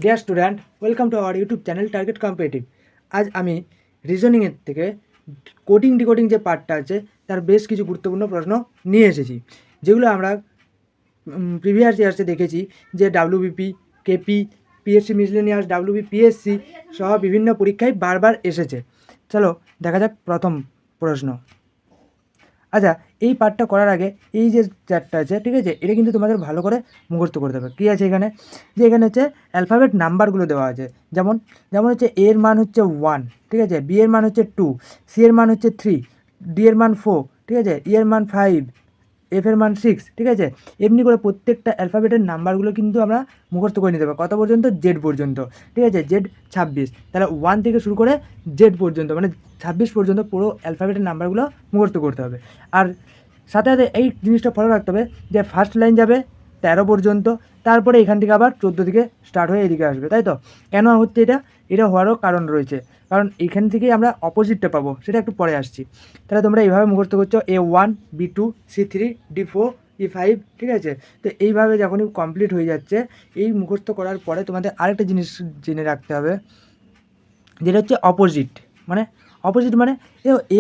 Dear student, welcome to our YouTube channel target competitive. আজ আমি রিজনিংয়ের থেকে কোডিং ডিকোডিং যে পার্টটা আছে তার বেশ কিছু গুরুত্বপূর্ণ প্রশ্ন নিয়ে এসেছি, যেগুলো আমরা প্রিভিয়াস ইয়ার্সে দেখেছি যে WBP, KP, PSC miscellaneous, PSC সহ বিভিন্ন পরীক্ষায় বারবার এসেছে। চলো দেখা যাক প্রথম প্রশ্ন। আচ্ছা, এই পার্টটা করার আগে এই যে চ্যাটটা আছে, ঠিক আছে, এটা কিন্তু তোমাদের ভালো করে মুখস্থ করতে হবে। কী আছে এখানে? যে এখানে হচ্ছে অ্যালফাবেট নাম্বারগুলো দেওয়া আছে। যেমন যেমন হচ্ছে এ এর মান হচ্ছে 1, ঠিক আছে, বি এর মান হচ্ছে 2, সি এর মান হচ্ছে 3, ডি এর মান 4, ঠিক আছে, ই এর মান 5, এফ এর মান 6, ঠিক আছে। এমনি করে প্রত্যেকটা অ্যালফাবেটের নাম্বারগুলো কিন্তু আমরা মুখস্থ করে নিতে হবে। কত পর্যন্ত? জেড পর্যন্ত, ঠিক আছে, জেড 26। তাহলে 1 থেকে শুরু করে জেড পর্যন্ত, মানে 26 পর্যন্ত পুরো অ্যালফাবেটের নাম্বারগুলো মুখস্থ করতে হবে। আর সাথে সাথে এই জিনিসটা ফলো রাখতে হবে যে ফার্স্ট লাইন যাবে 13 পর্যন্ত, তারপরে এখান থেকে আবার 14 থেকে স্টার্ট হয়ে এদিকে আসবে, তাই তো? কেন হচ্ছে এটা হওয়ারও কারণ রয়েছে, কারণ এখান থেকেই আমরা অপোজিটটা পাবো, সেটা একটু পরে আসছি। তাহলে তোমরা এইভাবে মুখস্থ করছো A1, B2, C3, D4, E5, ঠিক আছে। তো এইভাবে যখনই কমপ্লিট হয়ে যাচ্ছে, এই মুখস্থ করার পরে তোমাদের আরেকটা জিনিস জেনে রাখতে হবে, যেটা হচ্ছে অপোজিট। মানে অপোজিট মানে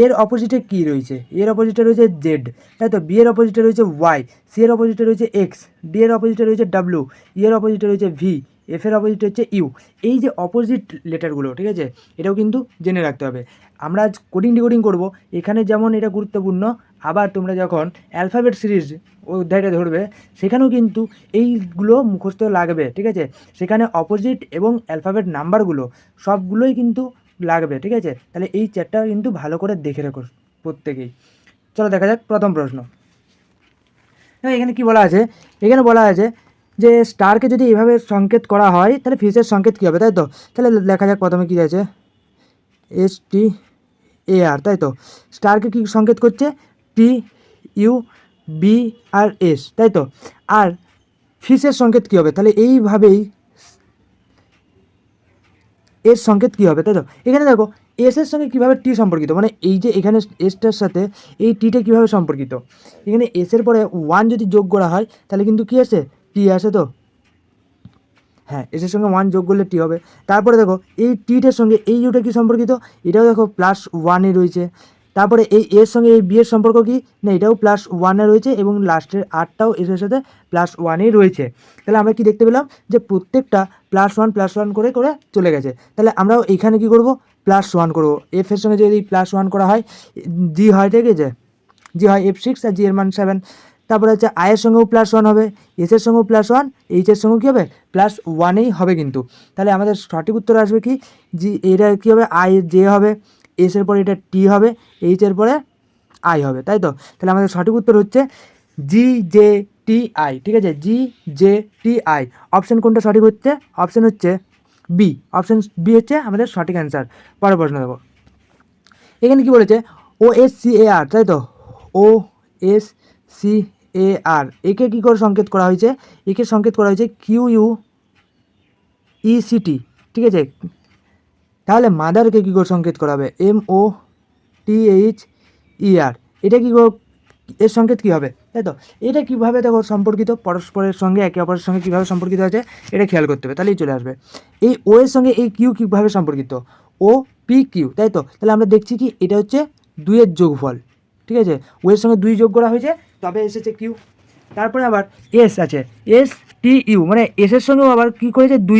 এর অপোজিটে কী রয়েছে? এর অপোজিটে রয়েছে জেড, তাই তো। বি এর অপোজিটে রয়েছে ওয়াই, সি এর অপোজিটে রয়েছে এক্স, ডি এর অপোজিটে রয়েছে ডাব্লিউ, ই এর অপোজিটে রয়েছে ভি, এফ এর অপোজিটে হচ্ছে ইউ। এই যে অপোজিট লেটারগুলো, ঠিক আছে, এটাও কিন্তু জেনে রাখতে হবে। আমরা আজ কোডিং ডিকোডিং করবো, এখানে যেমন এটা গুরুত্বপূর্ণ, আবার তোমরা যখন অ্যালফাবেট সিরিজ অধ্যায়টা ধরবে, সেখানেও কিন্তু এইগুলো মুখস্থ লাগবে, ঠিক আছে। সেখানে অপোজিট এবং অ্যালফাবেট নাম্বারগুলো সবগুলোই কিন্তু লাগবে, ঠিক আছে। তাহলে এই চ্যাটটা কিন্তু ভালো করে দেখে রাখো প্রত্যেকেই। চলো দেখা যাক প্রথম প্রশ্ন। এখানে কি বলা আছে? এখানে বলা আছে যে স্টারকে যদি এইভাবে সংকেত করা হয় তাহলে ফিশের সংকেত কী হবে, তাই তো। তাহলে দেখা যাক প্রথমে কী আছে, STAR, তাই তো। স্টারকে কী সংকেত করছে? TUBRS, তাই তো। আর ফিশের সংকেত কী হবে? তাহলে এইভাবেই এর সংকেত কী হবে, তাই তো। এখানে দেখো এসের সঙ্গে কীভাবে টি সম্পর্কিত, মানে এই যে এখানে এসটার সাথে এই টিটা কীভাবে সম্পর্কিত। এখানে এসের পরে 1 যদি যোগ করা হয় তাহলে কিন্তু কী আসে? টি আসে তো। হ্যাঁ, এসের সঙ্গে 1 যোগ করলে টি হবে। তারপরে দেখো এই টিটার সঙ্গে এই ইউটা কী সম্পর্কিত? এটাও দেখো +1-এ রয়েছে। তারপরে এই এর সঙ্গে এই বি এর সম্পর্ক কী? না, এটাও +1-এ রয়েছে এবং লাস্টের আরটাও এসের সাথে +1-এই রয়েছে। তাহলে আমরা কি দেখতে পেলাম যে প্রত্যেকটা +1 করে করে চলে গেছে। তাহলে আমরাও এইখানে কী করব? +1 করব। এফ এর সঙ্গে যদি +1 করা হয়, জি হয়, ঠিক আছে, জি হয় F6 আর জি এর মান 7। তারপরে হচ্ছে আয়ের সঙ্গেও +1 হবে, এসের সঙ্গেও +1, এইচের সঙ্গেও কী হবে? +1-এই হবে কিন্তু। তাহলে আমাদের সঠিক উত্তর আসবে কি? জি, এটা কী হবে? আই জে হবে, এসের পরে এটা টি হবে, এইচের পরে আই হবে, তাই তো। তাহলে আমাদের সঠিক উত্তর হচ্ছে GJTI, ঠিক আছে, GJTI। অপশান কোনটা সঠিক হচ্ছে? অপশান হচ্ছে বি, অপশান বি হচ্ছে আমাদের সঠিক অ্যান্সার। পরের প্রশ্ন দেবো। এখানে কি বলেছে? OSCAR, তাই তো। OSCAR, একে কী করে সংকেত করা হয়েছে? একে সংকেত করা হয়েছে QUECT, ঠিক আছে। তাহলে মাদারকে কী করে সংকেত করা হবে? MOTHER। এটা কী এর সংকেত কী হবে, তাই তো। এটা কীভাবে দেখো সম্পর্কিত পরস্পরের সঙ্গে, একে অপরের সঙ্গে কীভাবে সম্পর্কিত আছে এটা খেয়াল করতে হবে, তাহলেই চলে আসবে। এই ও এর সঙ্গে এই কিউ কীভাবে সম্পর্কিত? OPQ, তাই তো। তাহলে আমরা দেখছি কি এটা হচ্ছে 2-এর যোগফল, ঠিক আছে। ও এর সঙ্গে 2 যোগ করা হয়েছে তবে এসেছে কিউ। তারপরে আবার এস আছে, STU, মানে এসের সঙ্গেও আবার কী করেছে? 2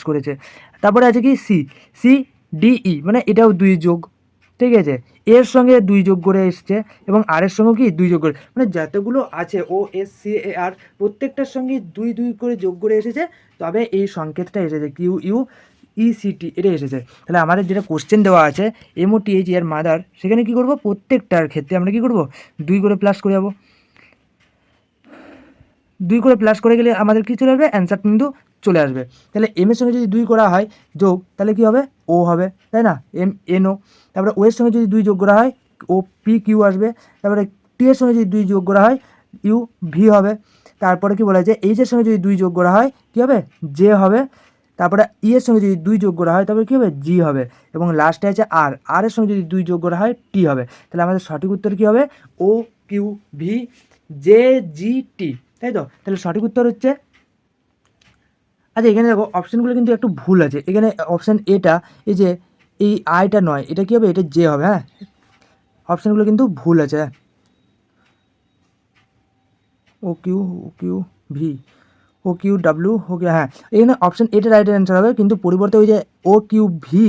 করেছে। তারপরে আছে কি CDE, মানে এটাও 2 যোগ, ঠিক আছে। এর সঙ্গে 2 যোগ করে এসছে এবং আর এর সঙ্গেও কি 2 যোগ করে, মানে যতগুলো আছে OSCAR প্রত্যেকটার সঙ্গে 2 করে যোগ করে এসেছে, তবে এই সংকেতটা এসেছে QUECT, এটা এসেছে। তাহলে আমাদের যেটা কোশ্চেন দেওয়া আছে MOTHER মাদার, সেখানে কী করব? প্রত্যেকটার ক্ষেত্রে আমরা কী করব? 2 করে প্লাস করে যাবো। 2 করে প্লাস করে গেলে আমাদের কী চলে আসবে? অ্যান্সার কিন্তু চলে আসবে। তাহলে এম এর সঙ্গে যদি 2 করা হয় যোগ, তাহলে কী হবে? ও হবে, তাই না, MNO। তারপরে ও এর সঙ্গে যদি 2 যোগ করা হয় OPQ আসবে। তারপরে টি এর সঙ্গে যদি 2 যোগ করা হয় UV হবে। তারপরে কি বলা যায়? এইচ এর সঙ্গে যদি 2 যোগ করা হয় কী হবে? জে হবে। তারপরে ই এর সঙ্গে যদি 2 যোগ করা হয় তবে কী হবে? জি হবে। এবং লাস্টে আছে আর এর সঙ্গে যদি 2 যোগ করা হয় টি হবে। তাহলে আমাদের সঠিক উত্তর কী হবে? OQVJGT, তাই তো। তাহলে সঠিক উত্তর হচ্ছে আচ্ছা এখানে দেখো অপশানগুলো কিন্তু একটু ভুল আছে। এখানে অপশান এটা এই যে এই আইটা নয়, এটা কী হবে, এটা জে হবে। হ্যাঁ, অপশানগুলো কিন্তু ভুল আছে। হ্যাঁ, ও Q V, O Q W, ওকে, হ্যাঁ এখানে অপশান এটা রাইট অ্যান্সার হবে, কিন্তু পরিবর্তে ওই যে O Q V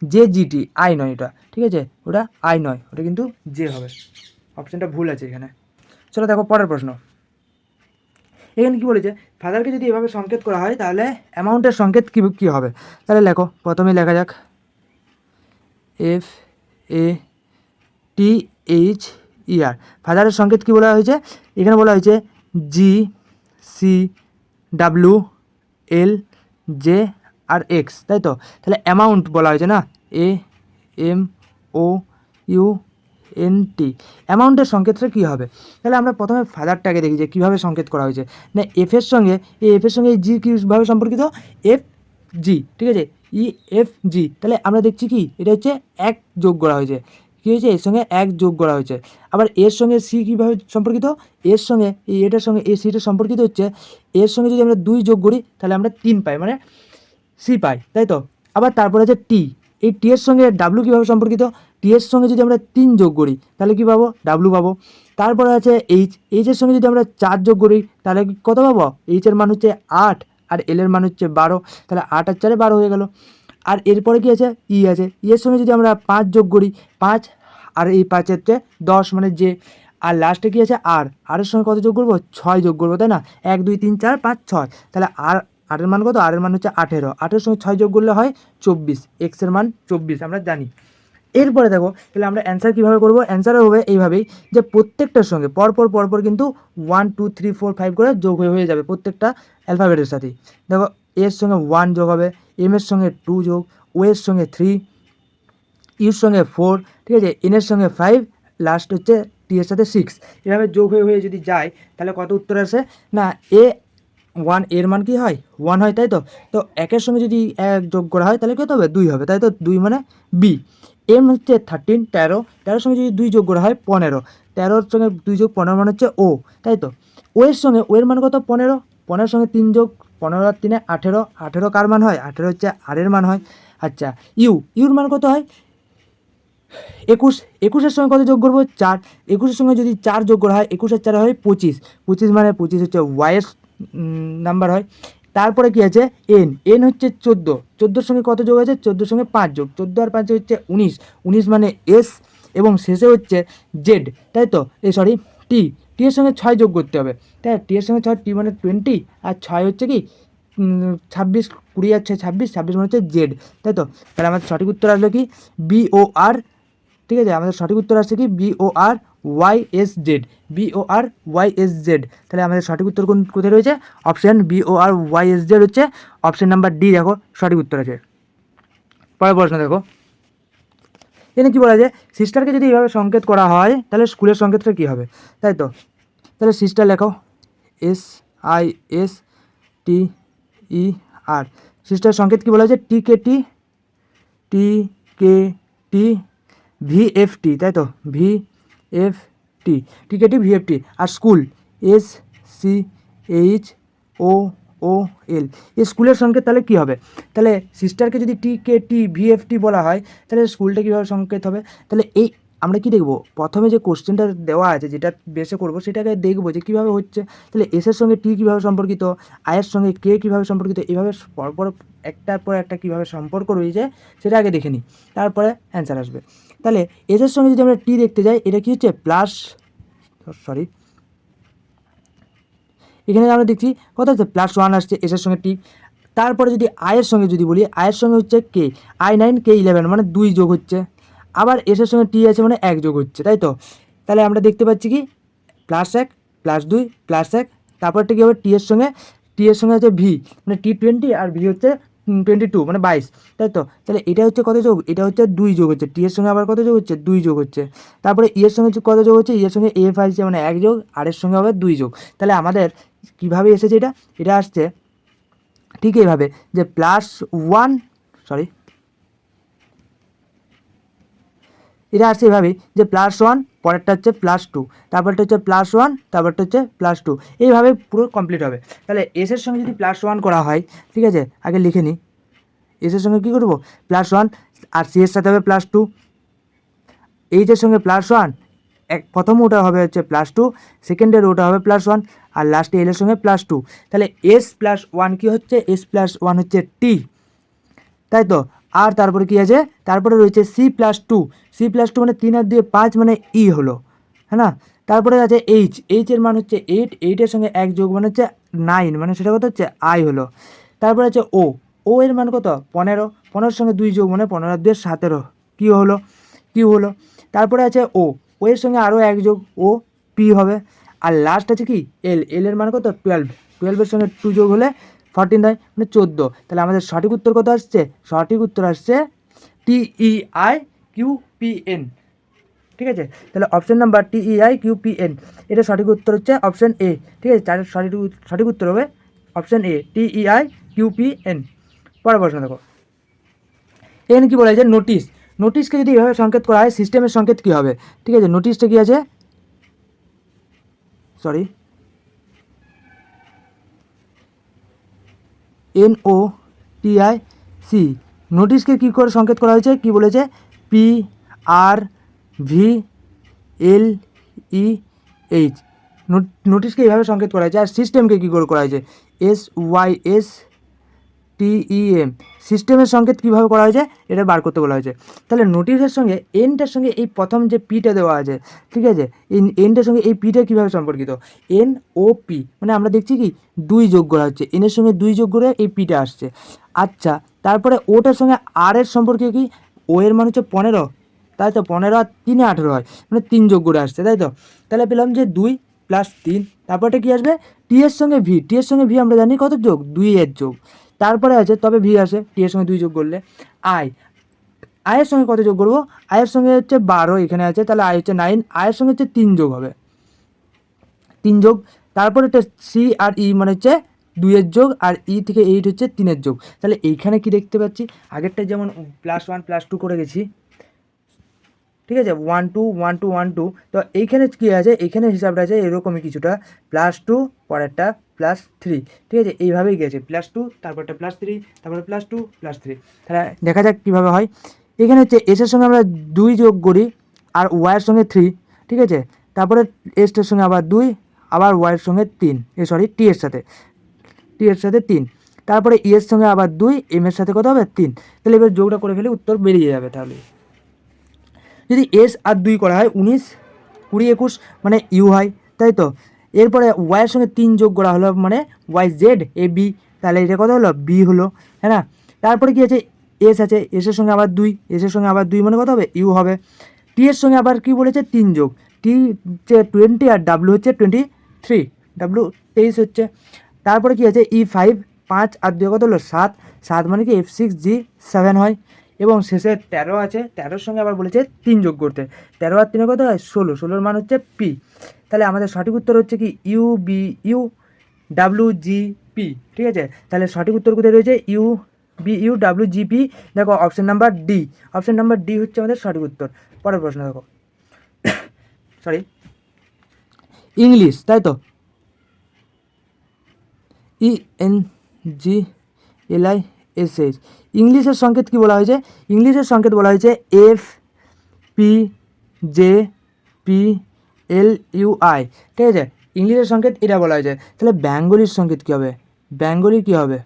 J G T, I নয় এটা, ঠিক আছে, ওটা আই নয়, ওটা কিন্তু জে হবে। অপশানটা ভুল আছে এখানে। চলো দেখো পরের প্রশ্ন। এখানে কী বলেছে, ফাদারকে যদি এভাবে সংকেত করা হয় তাহলে অ্যামাউন্টের সংকেত কী হবে। তাহলে লেখো, প্রথমে লেখা যাক এফ এ টি এইচ ই আর। ফাদারের সংকেত কী বলা হয়েছে, এখানে বলা হয়েছে G C W L J R X, তাই তো। তাহলে অ্যামাউন্ট বলা হয়েছে না, A M O U N T, অ্যামাউন্টের সংকেতটা কী হবে। তাহলে আমরা প্রথমে ফাদারটাকে দেখি যে কীভাবে সংকেত করা হয়েছে। না এফের সঙ্গে এই জি কীভাবে সম্পর্কিত, এফ জি, ঠিক আছে, ই এফ জি। তাহলে আমরা দেখছি কি এটা হচ্ছে এক যোগ করা হয়েছে, কী হয়েছে, এর সঙ্গে এক যোগ করা হয়েছে। আবার এর সঙ্গে সি কীভাবে সম্পর্কিত, এর সঙ্গে এই এটার সঙ্গে এই সিটা সম্পর্কিত হচ্ছে, এর সঙ্গে যদি আমরা 2 যোগ করি তাহলে আমরা 3 পাই, মানে সি পাই, তাই তো। আবার তারপরে আছে টি, এই টি এর সঙ্গে ডাব্লু কীভাবে সম্পর্কিত, টি এর সঙ্গে যদি আমরা 3 যোগ করি তাহলে কী পাবো, ডাব্লু পাবো। তারপরে আছে এইচের সঙ্গে যদি আমরা 4 যোগ করি তাহলে কত পাবো, এইচের মান হচ্ছে 8 আর এল এর মান হচ্ছে 12, তাহলে 8 আর 4 12 হয়ে গেল। আর এরপরে কি আছে, ই আছে, এর সঙ্গে যদি আমরা 5 যোগ করি, 5 আর এই 5 হচ্ছে 10, মানে যে। আর লাস্টে কি আছে, এর সঙ্গে কত যোগ করবো, 6 যোগ করবো, তাই না, 1 2 3 4 5 6, তাহলে আরের মান কত, আরের মান হচ্ছে 18, 18 সঙ্গে 6 যোগ করলে হয় 24, এক্সের মান 24 আমরা জানি। এরপরে দেখো তাহলে আমরা অ্যান্সার কীভাবে করবো, অ্যান্সার হবে এইভাবেই যে প্রত্যেকটার সঙ্গে পরপর কিন্তু 1 2 3 4 5 করে যোগ হয়ে যাবে প্রত্যেকটা অ্যালফাবেটের সাথেই। দেখো এর সঙ্গে 1 যোগ হবে, এম এর সঙ্গে 2 যোগ, ও এর সঙ্গে 3, ইউর সঙ্গে 4, ঠিক আছে, এন এর সঙ্গে 5, লাস্ট হচ্ছে টি এর সাথে 6, এভাবে যোগ হয়ে যদি যায় তাহলে কত উত্তর আসে না, এ 1 এর মান কি হয় 1 হয়, তাই তো। তো একের সঙ্গে যদি 1 যোগ করা হয় তাহলে কত হবে, 2 হবে, তাই তো, 2 মানে বি। এম হচ্ছে 13, 13 সঙ্গে যদি 2 যোগ করা হয় 15, 13 সঙ্গে 2 যোগ 15 মানে হচ্ছে ও, তাই তো। ও এর সঙ্গে ও এর মান কত 15, 15 সঙ্গে 3 যোগ 15 আর 3 18, 18 কার মান হয়, 18 হচ্ছে আর এর মান হয়। আচ্ছা ইউর মান কত হয় 21, 21-এর সঙ্গে কত যোগ করবো 4, 21-এর সঙ্গে যদি 4 যোগ করা হয় 21 আর 4 হয় 25, 25 মানে 25 হচ্ছে ওয়াইয়ের নাম্বার হয়। তারপরে কি আছে এন হচ্ছে 14, 14-এর সঙ্গে কত যোগ আছে, 14-এর সঙ্গে 5 যোগ, 14 আর 5 হচ্ছে 19, 19 মানে এস, এবং শেষে হচ্ছে জেড, তাই তো, টি, টি এর সঙ্গে 6 যোগ করতে হবে, তাই টি এর সঙ্গে 6, টি মানে 20 আর 6 হচ্ছে কি 26, 20 আর 6 26, 26 মানে হচ্ছে জেড, তাই তো। তাহলে আমাদের সঠিক উত্তর আসলো কি BOR, ঠিক আছে, আমাদের সঠিক উত্তর আসছে কি BORYSZ, BORYSZ। তাহলে আমাদের সঠিক উত্তর কোথায় রয়েছে, অপশান BORYSZ হচ্ছে অপশান নাম্বার ডি, দেখো সঠিক উত্তর আছে। পরের প্রশ্ন দেখো, এখানে কী বলা যায়, সিস্টারকে যদি এইভাবে সংকেত করা হয় তাহলে স্কুলের সংকেতটা কী হবে, তাই তো। তাহলে সিস্টার লেখো SISTER, সিস্টার সংকেত কী বলা হয়েছে, TKT VFT, তাই তো, TKT VFT। আর স্কুল SCHOOL, এই স্কুলের সংকেত তাহলে কী হবে, তাহলে সিস্টারকে যদি TKT VFT বলা হয় তাহলে স্কুলটা কীভাবে সংকেত হবে। তাহলে এই আমরা কি দেখব, প্রথমে যে কোশ্চেনটা দেওয়া আছে যেটা বেসে করবো সেটাকে দেখবো যে কীভাবে হচ্ছে। তাহলে এসের সঙ্গে টি কীভাবে সম্পর্কিত, আয়ের সঙ্গে কে কীভাবে সম্পর্কিত, এইভাবে পরপর একটার পর একটা কীভাবে সম্পর্ক রয়েছে সেটা আগে দেখে নিই, তারপরে অ্যান্সার আসবে। তাহলে এসের সঙ্গে যদি আমরা টি দেখতে যাই, এটা কী হচ্ছে এখানে আমরা দেখছি কত হচ্ছে +1 আসছে এসের সঙ্গে টি। তারপরে যদি আয়ের সঙ্গে যদি বলি, আয়ের সঙ্গে হচ্ছে কে, I9 K11 মানে 2 যোগ হচ্ছে, আবার এসের সঙ্গে টি আছে মানে 1 যোগ হচ্ছে, তাই তো। তাহলে আমরা দেখতে পাচ্ছি কি +1 +2 +1, তারপরটা কী হবে টি এর সঙ্গে আছে ভি, মানে T20 আর ভি হচ্ছে 22 মানে 22, তাই তো। তাহলে এটা হচ্ছে কত যোগ, এটা হচ্ছে 2 যোগ হচ্ছে, টি এর সঙ্গে আবার কত যোগ হচ্ছে 2 যোগ হচ্ছে। তারপরে ই এর সঙ্গে কত যোগ হচ্ছে, ই এর সঙ্গে এফ আসছে মানে 1 যোগ, আর এর সঙ্গে হবে 2 যোগ। তাহলে আমাদের কীভাবে এসেছে এটা আসছে ঠিক এইভাবে যে এটা আসছে এভাবেই যে +1 পরেরটা হচ্ছে +2, তারপরটা হচ্ছে +1, তারপরটা হচ্ছে +2, এইভাবে পুরো কমপ্লিট হবে। তাহলে এসের সঙ্গে যদি +1 করা হয়, ঠিক আছে, আগে লিখে নিই, এসের সঙ্গে কী করবো +1, আর সি এর সাথে হবে +2, এইচের সঙ্গে +1, প্রথম ওটা হবে হচ্ছে +2, সেকেন্ডের ওটা হবে +1, আর লাস্টে এল এর সঙ্গে +2। তাহলে S+1 কী হচ্ছে, S+1 হচ্ছে টি, তাই তো। আর তারপরে কী আছে, তারপরে রয়েছে C+2, C+2 মানে 3 আর 2 5 মানে ই হলো, হ্যাঁ না। তারপরে আছে এইচের মান হচ্ছে 8, 8-এর সঙ্গে 1 যোগ মানে হচ্ছে 9, মানে সেটা কত হচ্ছে আই হলো। তারপরে আছে ও এর মান কত 15, 15-এর সঙ্গে 2 যোগ মানে 15 আর 2 17, কিউ হলো। তারপরে আছে ও এর সঙ্গে আরও 1 যোগ ও পি হবে। আর লাস্ট আছে কি এল এর মান কত 12, 12-এর সঙ্গে 2 যোগ হলে 14 হয়, মানে 14। তাহলে আমাদের সঠিক উত্তর কত আসছে, সঠিক উত্তর আসছে TEIQPN, ঠিক আছে। তাহলে অপশন নাম্বার TEIQPN, এটা সঠিক উত্তর হচ্ছে অপশন এ, ঠিক আছে। চারের সঠিক উত্তর হবে অপশন এ TEIQPN। পরের প্রশ্ন দেখো, এখানে কী বলা যায়, নোটিশকে যদি এভাবে সংকেত করা হয় সিস্টেমের সংকেত কী হবে, ঠিক আছে। নোটিশটা কী আছে, সরি, NOTIC, নোটিশকে কী করে সংকেত করা হয়েছে, কি বলেছে, PRVLEH, নোটিশকে এইভাবে সংকেত করা হয়েছে। আর সিস্টেমকে কী করে করা হয়েছে, SYSTEM, সিস্টেমের সংকেত কীভাবে করা হয়েছে এটা বার করতে বলা হয়েছে। তাহলে নোটিশের সঙ্গে এনটার সঙ্গে এই প্রথম যে পিটা দেওয়া আছে, ঠিক আছে, এই এনটার সঙ্গে এই পিটা কীভাবে সম্পর্কিত, NOP, মানে আমরা দেখছি কি 2 যোগ করা হচ্ছে, এনের সঙ্গে 2 যোগ করে এই পিটা আসছে। আচ্ছা, তারপরে ওটার সঙ্গে আর এর সম্পর্কে কি, ও এর মান হচ্ছে 15, তাই তো, 15 আর 3 18 হয়, মানে 3 যোগ করে আসছে, তাই তো। তাহলে পেলাম যে 2 + 3, তারপরটা কী আসবে, টি এর সঙ্গে ভি আমরা জানি কত যোগ, 2 এর যোগ। তারপরে আছে তবে ভি আসে, টি এর সঙ্গে 2 যোগ করলে। আয়ের সঙ্গে কত যোগ করবো, আয়ের সঙ্গে হচ্ছে 12 এখানে আছে, তাহলে আয় হচ্ছে 9, আয়ের সঙ্গে হচ্ছে 3 যোগ হবে, 3 যোগ। তারপরে একটা সি আর ই মানে হচ্ছে 2 এর যোগ, আর ই থেকে 8 হচ্ছে 3 এর যোগ। তাহলে এইখানে কি দেখতে পাচ্ছি, আগেরটা যেমন +1 +2 করে গেছি, ঠিক আছে, 1 2 1 2 1 2, তো এইখানে কী আছে, এইখানে হিসাবটা আছে এরকমই কিছুটা, +2 পরেরটা +3, ঠিক আছে, এইভাবেই গেছে, +2 তারপরটা +3, তারপরে +2 +3। তাহলে দেখা যাক কীভাবে হয়। এখানে হচ্ছে এসের সঙ্গে আমরা 2 যোগ করি, আর ওয়াইয়ের সঙ্গে 3, ঠিক আছে, তারপরে এসটার সঙ্গে আবার 2, আবার ওয়াইয়ের সঙ্গে 3, টি এর সাথে 3, তারপরে ই এর সঙ্গে আবার 2, এম এর সাথে কত হবে 3। তাহলে এবার যোগটা করে ফেলে উত্তর বেরিয়ে যাবে। তাহলে যদি এস আর 2 করা হয় 19 20 21 মানে ইউ হয়, তাই তো। এরপরে ওয়াইয়ের সঙ্গে 3 যোগ করা হলো মানে ওয়াই জেড এ বি, তাহলে এটা কত হলো বি হলো, হ্যাঁ না। তারপরে কি আছে, এস আছে, এসের সঙ্গে আবার 2, এসের সঙ্গে আবার 2 মানে কত হবে ইউ হবে। টি এর সঙ্গে আবার কি বলেছে 3 যোগ, টি হচ্ছে 20 আর ডাব্লু হচ্ছে 23, ডাব্লু 23 হচ্ছে। তারপরে কি আছে E5, 5 আর 2 কত হলো 7, 7 মানে কি F6G7 হয়। এবং শেষে 13 আছে, 13-এর সঙ্গে আবার বলেছে 3 যোগ করতে, 13 আর 3 কত হয় 16, 16-এর মান হচ্ছে পি। তাহলে আমাদের সঠিক উত্তর হচ্ছে কি UBUWGP, ঠিক আছে। তাহলে সঠিক উত্তর কোথায় রয়েছে, UBUWGP, দেখো option number D, option number D হচ্ছে আমাদের সঠিক উত্তর। পরের প্রশ্ন দেখো, সরি, ইংলিশ, তাই তো, ENGLISH, ইংলিশের সংকেত কি বলা হয়েছে, ইংলিশের সংকেত বলা হয়েছে FPJPLUI, ঠিক আছে, ইংলিশের সংকেত এটা বলা হয়েছে। তাহলে বেঙ্গলির সংকেত কী হবে, বেঙ্গলি কী হবে,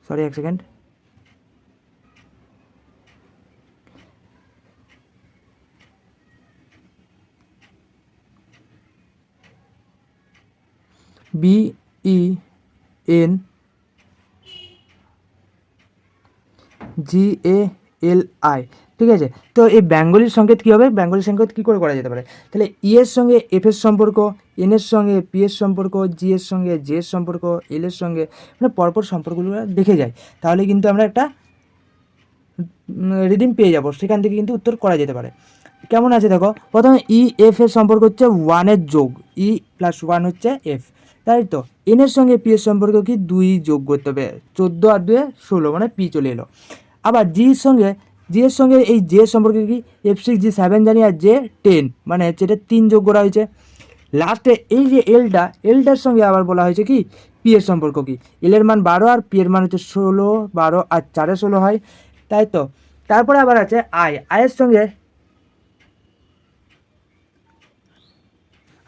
সরি এক সেকেন্ড, BENGALI, ঠিক আছে। তো এই বেঙ্গলির সংকেত কী হবে, বেঙ্গলির সংকেত কী করে করা যেতে পারে, তাহলে ই এর সঙ্গে এফ এর সম্পর্ক, এন এর সঙ্গে পি এর সম্পর্ক, জি এর সঙ্গে জে এর সম্পর্ক, এল এর সঙ্গে, মানে পরপর সম্পর্কগুলো দেখে যাই, তাহলে কিন্তু আমরা একটা রিডিং পেয়ে যাব, সেখান থেকে কিন্তু উত্তর করা যেতে পারে। কেমন আছে দেখো, প্রথমে ই এফ এর সম্পর্ক হচ্ছে 1-এর যোগ, ই + 1 হচ্ছে এফ, তাই তো। এন এর সঙ্গে পি এর সম্পর্ক কি 2 যোগ করতে হবে, 14 আর 2 16 মানে পি চলে এলো। আবার জির সঙ্গে জি এর সঙ্গে এই জে এর সম্পর্কে কি F6 G7 জানি আর J10 মানে হচ্ছে এটা 3 যোগ করা হয়েছে। লাস্টে এই যে এলটার সঙ্গে আবার বলা হয়েছে কি পি এর সম্পর্ক কি, এল এর মান 12 আর পি এর মান হচ্ছে 16, 12 আর 4 16 হয়, তাই তো। তারপরে আবার আছে আয়ের সঙ্গে,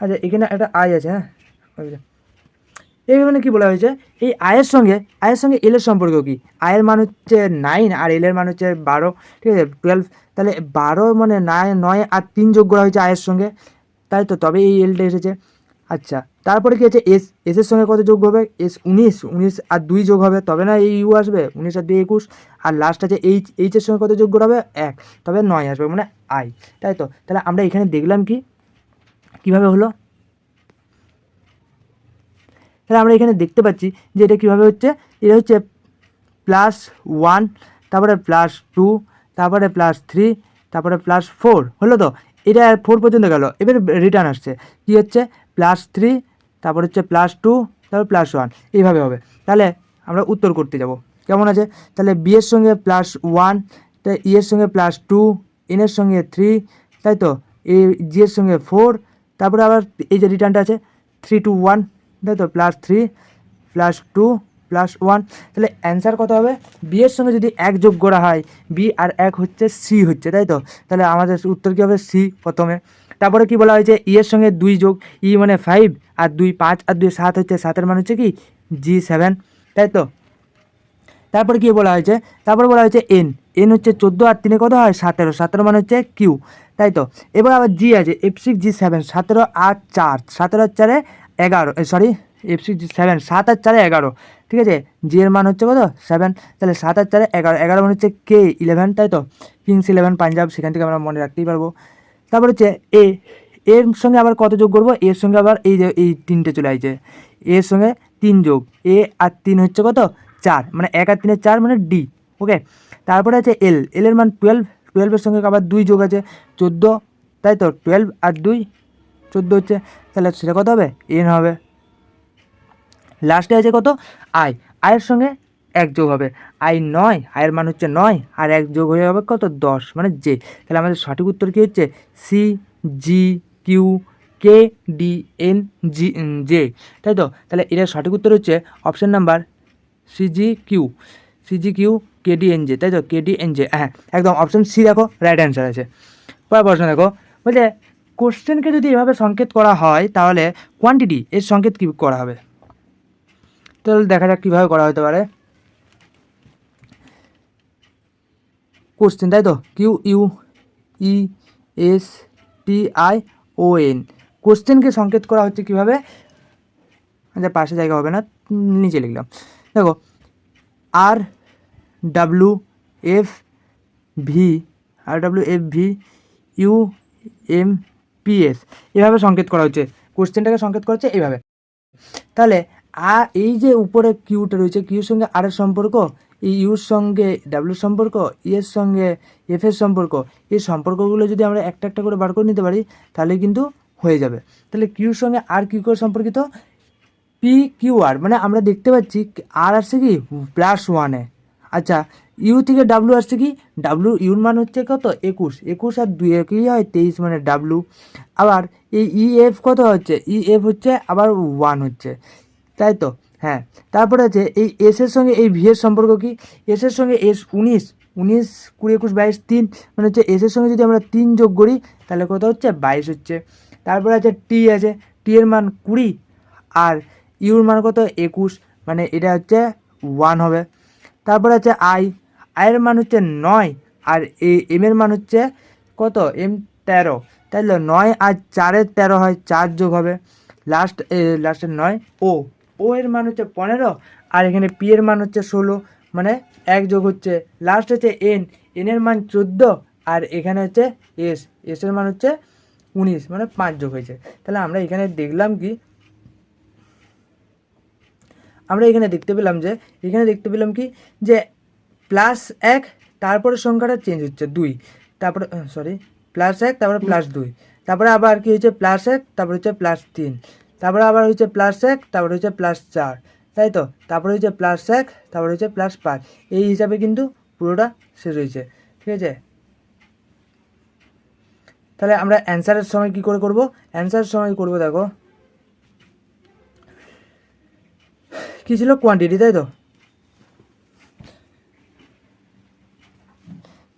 আচ্ছা এখানে একটা আই আছে, হ্যাঁ এখানে কি বলা হয়েছে এই আয়ের সঙ্গে এল এর সম্পর্ক কি, আয়ের মান হচ্ছে 9 আর এল এর মান হচ্ছে 12, ঠিক আছে 12, তাহলে 12 মানে 9 আর 3 যোগ করা হয়েছে আয়ের সঙ্গে, তাই তো, তবে এই এলটা এসেছে। আচ্ছা তারপরে কি আছে এস এর সঙ্গে কত যোগ হবে, এস 19 আর 2 যোগ হবে তবে না এই ইউ আসবে, 19 আর 2 21, আর লাস্ট আছে এইচ এর সঙ্গে কত যোগ করা হবে 1, তবে 9 আসবে মানে আই, তাই তো। তাহলে আমরা এখানে দেখলাম কি কীভাবে হলো, তাহলে আমরা এখানে দেখতে পাচ্ছি যে এটা কীভাবে হচ্ছে, এটা হচ্ছে +1, তারপরে +2, তারপরে +3, তারপরে +4 হলো তো, এটা 4 পর্যন্ত গেল। এবার রিটার্ন আসছে কি হচ্ছে +3, তারপর হচ্ছে +2, তারপর +1, এইভাবে হবে। তাহলে আমরা উত্তর করতে যাব কেমন আছে, তাহলে বি এর সঙ্গে +1, তাই ই এর সঙ্গে +2, এন এর সঙ্গে 3, তাই তো, জি এর সঙ্গে 4, তারপরে আবার এই যে রিটার্নটা আছে 3 2 1, তাই তো +3 +2 +1, তাহলে অ্যান্সার কত হবে, বি এর সঙ্গে যদি 1 যোগ করা হয়, বি আর 1 হচ্ছে সি হচ্ছে, তাই তো। তাহলে আমাদের উত্তর কী হবে সি প্রথমে। তারপরে কি বলা হয়েছে ই এর সঙ্গে 2 যোগ, ই মানে 5 আর 2 5 আর 2 7 হচ্ছে, 7 মান হচ্ছে কি G7, তাই তো। তারপরে কি বলা হয়েছে, তারপরে বলা হয়েছে এন হচ্ছে 14 আর 3 কত হয় 17, 17 মানে হচ্ছে কিউ, তাই তো। এবার আবার জি আছে F6 G7, 17 আর 4, 17 আর 4 11, সরি F6 G7 7 আর 4 11, ঠিক আছে। জি এর মান হচ্ছে কত 7, তাহলে 7 আর 4 11, 11 মানে হচ্ছে K11, তাই তো, কিংস 11 পাঞ্জাব, সেখান থেকে আমরা মনে রাখতেই পারবো। তারপর হচ্ছে এর সঙ্গে আবার কত যোগ করবো, এর সঙ্গে আবার এই যে এই 3টে চলে আসছে, এর সঙ্গে 3 যোগ, এ আর 3 হচ্ছে কত 4, মানে 1 আর 3 4 মানে ডি, ওকে। তারপরে আছে এল এর মান 12, 12 এর সঙ্গে আবার 2 যোগ আছে 14, তাই তো, 12 আর 2 14 হচ্ছে, তাহলে সেটা কত হবে এন হবে। লাস্টে আছে কত আয়ের সঙ্গে 1 যোগ হবে, 9, আয়ের মান হচ্ছে 9 আর 1 যোগ হয়ে হবে কত 10 মানে জে। তাহলে আমাদের সঠিক উত্তর কী হচ্ছে C G Q K D N G J, তাই তো। তাহলে এটার সঠিক উত্তর হচ্ছে option number C G Q K D N J, তাই তো, কেডি এন জে, হ্যাঁ একদম অপশান সি দেখো রাইট অ্যান্সার আছে। পরের প্রশ্ন দেখো, বলছে কোশ্চেনকে যদি এভাবে সংকেত করা হয় তাহলে কোয়ান্টিটি এর সংকেত কী করা হবে, তাহলে দেখা যাক কীভাবে করা হতে পারে। কোশ্চেন, তাই তো, QUESTION, কোশ্চেনকে সংকেত করা হচ্ছে কীভাবে, আচ্ছা পাশে জায়গা হবে না, নিচে লিখলাম, দেখো RWFV এভাবে সংকেত করা হচ্ছে, কোশ্চেনটাকে সংকেত করা হচ্ছে এইভাবে। তাহলে এই যে উপরে কিউটা রয়েছে, কিউর সঙ্গে আর এর সম্পর্ক, এই ইউর সঙ্গে ডাব্লিউর সম্পর্ক, ই এর সঙ্গে এফ এর সম্পর্ক, এই সম্পর্কগুলো যদি আমরা একটা একটা করে বার করে নিতে পারি তাহলে কিন্তু হয়ে যাবে। তাহলে কিউর সঙ্গে আর কিউ করে সম্পর্কিত PQR, মানে আমরা দেখতে পাচ্ছি আর আসছে কি +1-এ, আচ্ছা ইউ থেকে ডাব্লিউ আসছে কি ইউর মান হচ্ছে কত 21 আর 2 কি হয় 23 মানে ডাব্লিউ। আবার এই EF কত হচ্ছে, EF হচ্ছে আবার 1 হচ্ছে, তাই তো, হ্যাঁ। তারপরে আছে এই এস এর সঙ্গে এই ভি এর সম্পর্ক কি, এস এর সঙ্গে এস 19 20 21 22 3, মানে হচ্ছে এস এর সঙ্গে যদি আমরা 3 যোগ করি তাহলে কত হচ্ছে 22 হচ্ছে। তারপরে আছে টি এর মান 20 আর ইউর মান কত 21, মানে এটা হচ্ছে 1 হবে। তারপরে আছে আয়ের মান হচ্ছে 9 আর এম এর মান হচ্ছে কত এম 13, তাহলে 9 আর 4 13 হয়, 4 যোগ হবে, লাস্টের 9 ও এর মান হচ্ছে 15 আর এখানে পি এর মান হচ্ছে 16, মানে 1 যোগ হচ্ছে, লাস্ট হচ্ছে এন এর মান 14 আর এখানে হচ্ছে এস এর মান হচ্ছে 19, মানে 5 যোগ হয়েছে। তাহলে আমরা এখানে দেখলাম কি, আমরা এখানে দেখতে পেলাম কি যে +1 তারপরে সংখ্যাটা চেঞ্জ হচ্ছে 2, তারপরে +1 তারপরে +2, তারপরে আবার কি হচ্ছে +1 তারপরে হচ্ছে +3, তারপরে আবার হচ্ছে +1 তারপরে হচ্ছে +4, তাই তো, তারপরে হচ্ছে +1 তারপরে হচ্ছে +5, এই হিসাবে কিন্তু পুরোটা শেষ হয়েছে। ঠিক আছে। তাহলে আমরা অ্যান্সারের সময় কি করে করব, অ্যান্সারের সময় করব দেখো কী ছিল, কোয়ান্টিটি, তাই তো।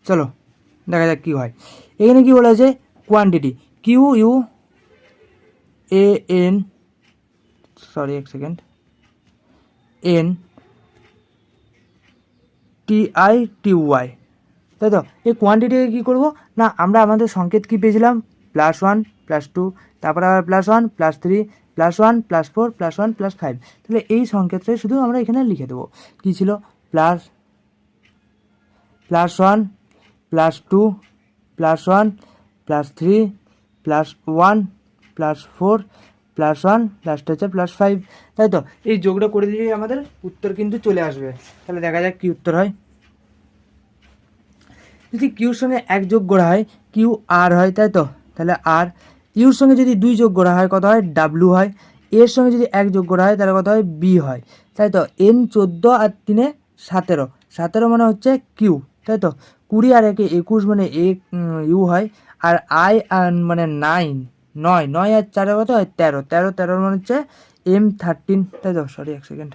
চলো দেখা যাক কী হয়। এখানে কি বলা আছে, quantity Q U A N, sorry এক second, N T I T Y, তাই তো। এই কোয়ান্টিটিকে কী করবো না, আমরা আমাদের সংকেত কী পেয়েছিলাম, +1 +2, তারপরে আবার +1 +3 +1 +4 +1 +5। তাহলে এই সংকেতটাই শুধু আমরা এখানে লিখে দেবো। কী ছিল, +1 +2 +1 +3 +1 +4 +1 লাস্ট হচ্ছে +5, তাই তো। এই যোগটা করে দিলেই আমাদের উত্তর কিন্তু চলে আসবে। তাহলে দেখা যাক কী উত্তর হয়। যদি কিউর সঙ্গে 1 যোগ করা হয় কিউ আর হয়, তাই তো। তাহলে আর, ইউর সঙ্গে যদি 2 যোগ করা হয় কত হয়, ডাব্লু হয়। এর সঙ্গে যদি 1 যোগ করা হয় তাহলে কত হয়, বি হয়, তাই তো। এন 14 আর 3 17, 17 মানে হচ্ছে কিউ, তাই তো। 20 আর 1 21 মানে ইউ হয়। আর আই মানে 9, 9 9 আর 4 কত হয়, 13, 13 13 মানে হচ্ছে M13, তাই তো। সরি এক সেকেন্ড,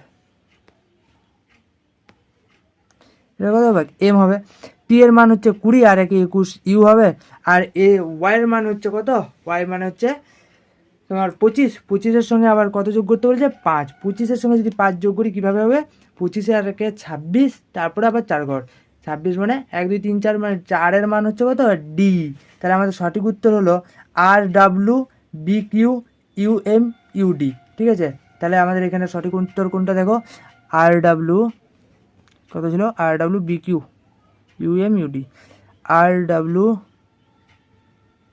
এটা কত হবে, এম হবে। টি এর মান হচ্ছে 20 আর 1 21 ইউ হবে। আর ওয়াই এর মান হচ্ছে কত, ওয়াই মানে হচ্ছে তোমার 25, 25-এর সঙ্গে আবার কত যোগ করতে বলছে, 5, 25-এর সঙ্গে যদি 5 যোগ করি কীভাবে হবে, 25 আর 1 26, তারপরে আবার 4 ঘর, 26 মানে 1 2 3 4 মানে 4-এর মান হচ্ছে কত, ডি। তাহলে আমাদের সঠিক উত্তর হলো R W B Q U M U D, ঠিক আছে। তাহলে আমাদের এখানে সঠিক উত্তর কোনটা দেখো, আর ডাব্লু কত ছিল, R W B Q U M U D, R W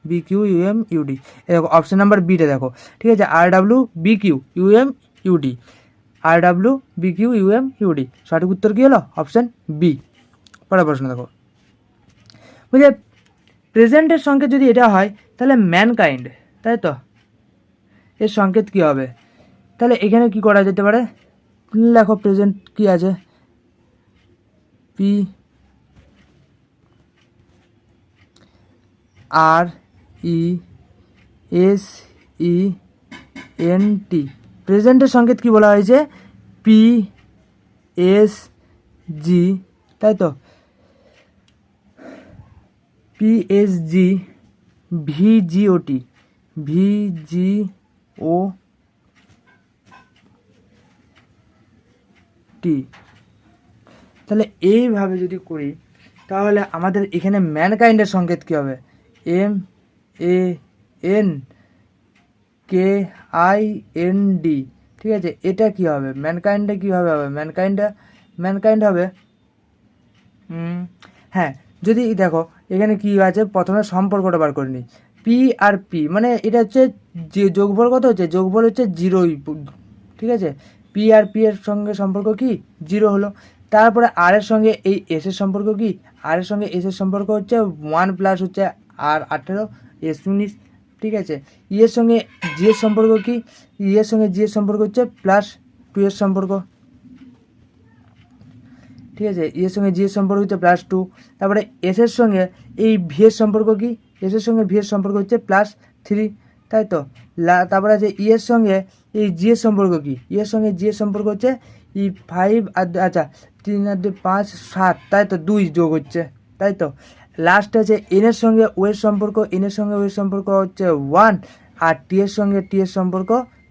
B Q U M U D, দেখো অপশান নাম্বার বিটা দেখো, ঠিক আছে। R W B Q U M U D, R W B Q U M U D, সঠিক উত্তর কী হলো, option B. পরের প্রশ্ন দেখো, বুঝলে প্রেজেন্টের সংকেত যদি এটা হয় তাহলে ম্যানকাইন্ড, তাই তো, এর সংকেত কী হবে। তাহলে এখানে কি করা যেতে পারে, লেখো প্রেজেন্ট কি আছে, P R E S E N T, প্রেজেন্টের সংকেত কি বলা হয়েছে, পি এস জি, তাই তো। পি এস জি ভিজিওটি, ভিজিও টি। তাহলে এইভাবে যদি করি তাহলে আমাদের এখানে ম্যানকাইন্ডের সংকেত কী হবে, M A N K I N D, ঠিক আছে। এটা কি হবে, ম্যানকাইন্ডে কীভাবে হবে, ম্যানকাইন্ড হবে, হ্যাঁ যদি দেখো এখানে কি আছে, প্রথমে সম্পর্কটা বার করে নিই, পি আর পি মানে এটা হচ্ছে যে যোগফল কত হচ্ছে, যোগফল হচ্ছে 0, ঠিক আছে। পি আর পি এর সঙ্গে সম্পর্ক কি 0 হলো। তারপরে আর এর সঙ্গে এই এস এর সম্পর্ক কি, আর এর সঙ্গে এস এর সম্পর্ক হচ্ছে 1 প্লাস হচ্ছে আর 18 এস 19, ঠিক আছে। ই এর সঙ্গে জি এর সম্পর্ক কি, ই এর সঙ্গে জি এর সম্পর্ক হচ্ছে +2 এর সম্পর্ক, ঠিক আছে। ই এর সঙ্গে জি এর সম্পর্ক হচ্ছে +2। তারপরে এস এর সঙ্গে এই ভি এর সম্পর্ক কি, এস এর সঙ্গে ভি এর সম্পর্ক হচ্ছে +3, তাই তো। তারপরে আছে ই এর সঙ্গে এই জি এর সম্পর্ক কি, ই এর সঙ্গে জি এর সম্পর্ক হচ্ছে 5 আর আচ্ছা 3 আর 2 5 7, তাই তো, 2 যোগ হচ্ছে, তাই তো। লাস্ট আছে এন এর সঙ্গে ও এর সম্পর্ক, এন এর সঙ্গে ও এর সম্পর্ক হচ্ছে 1, আর টি এর সঙ্গে টি এর সম্পর্ক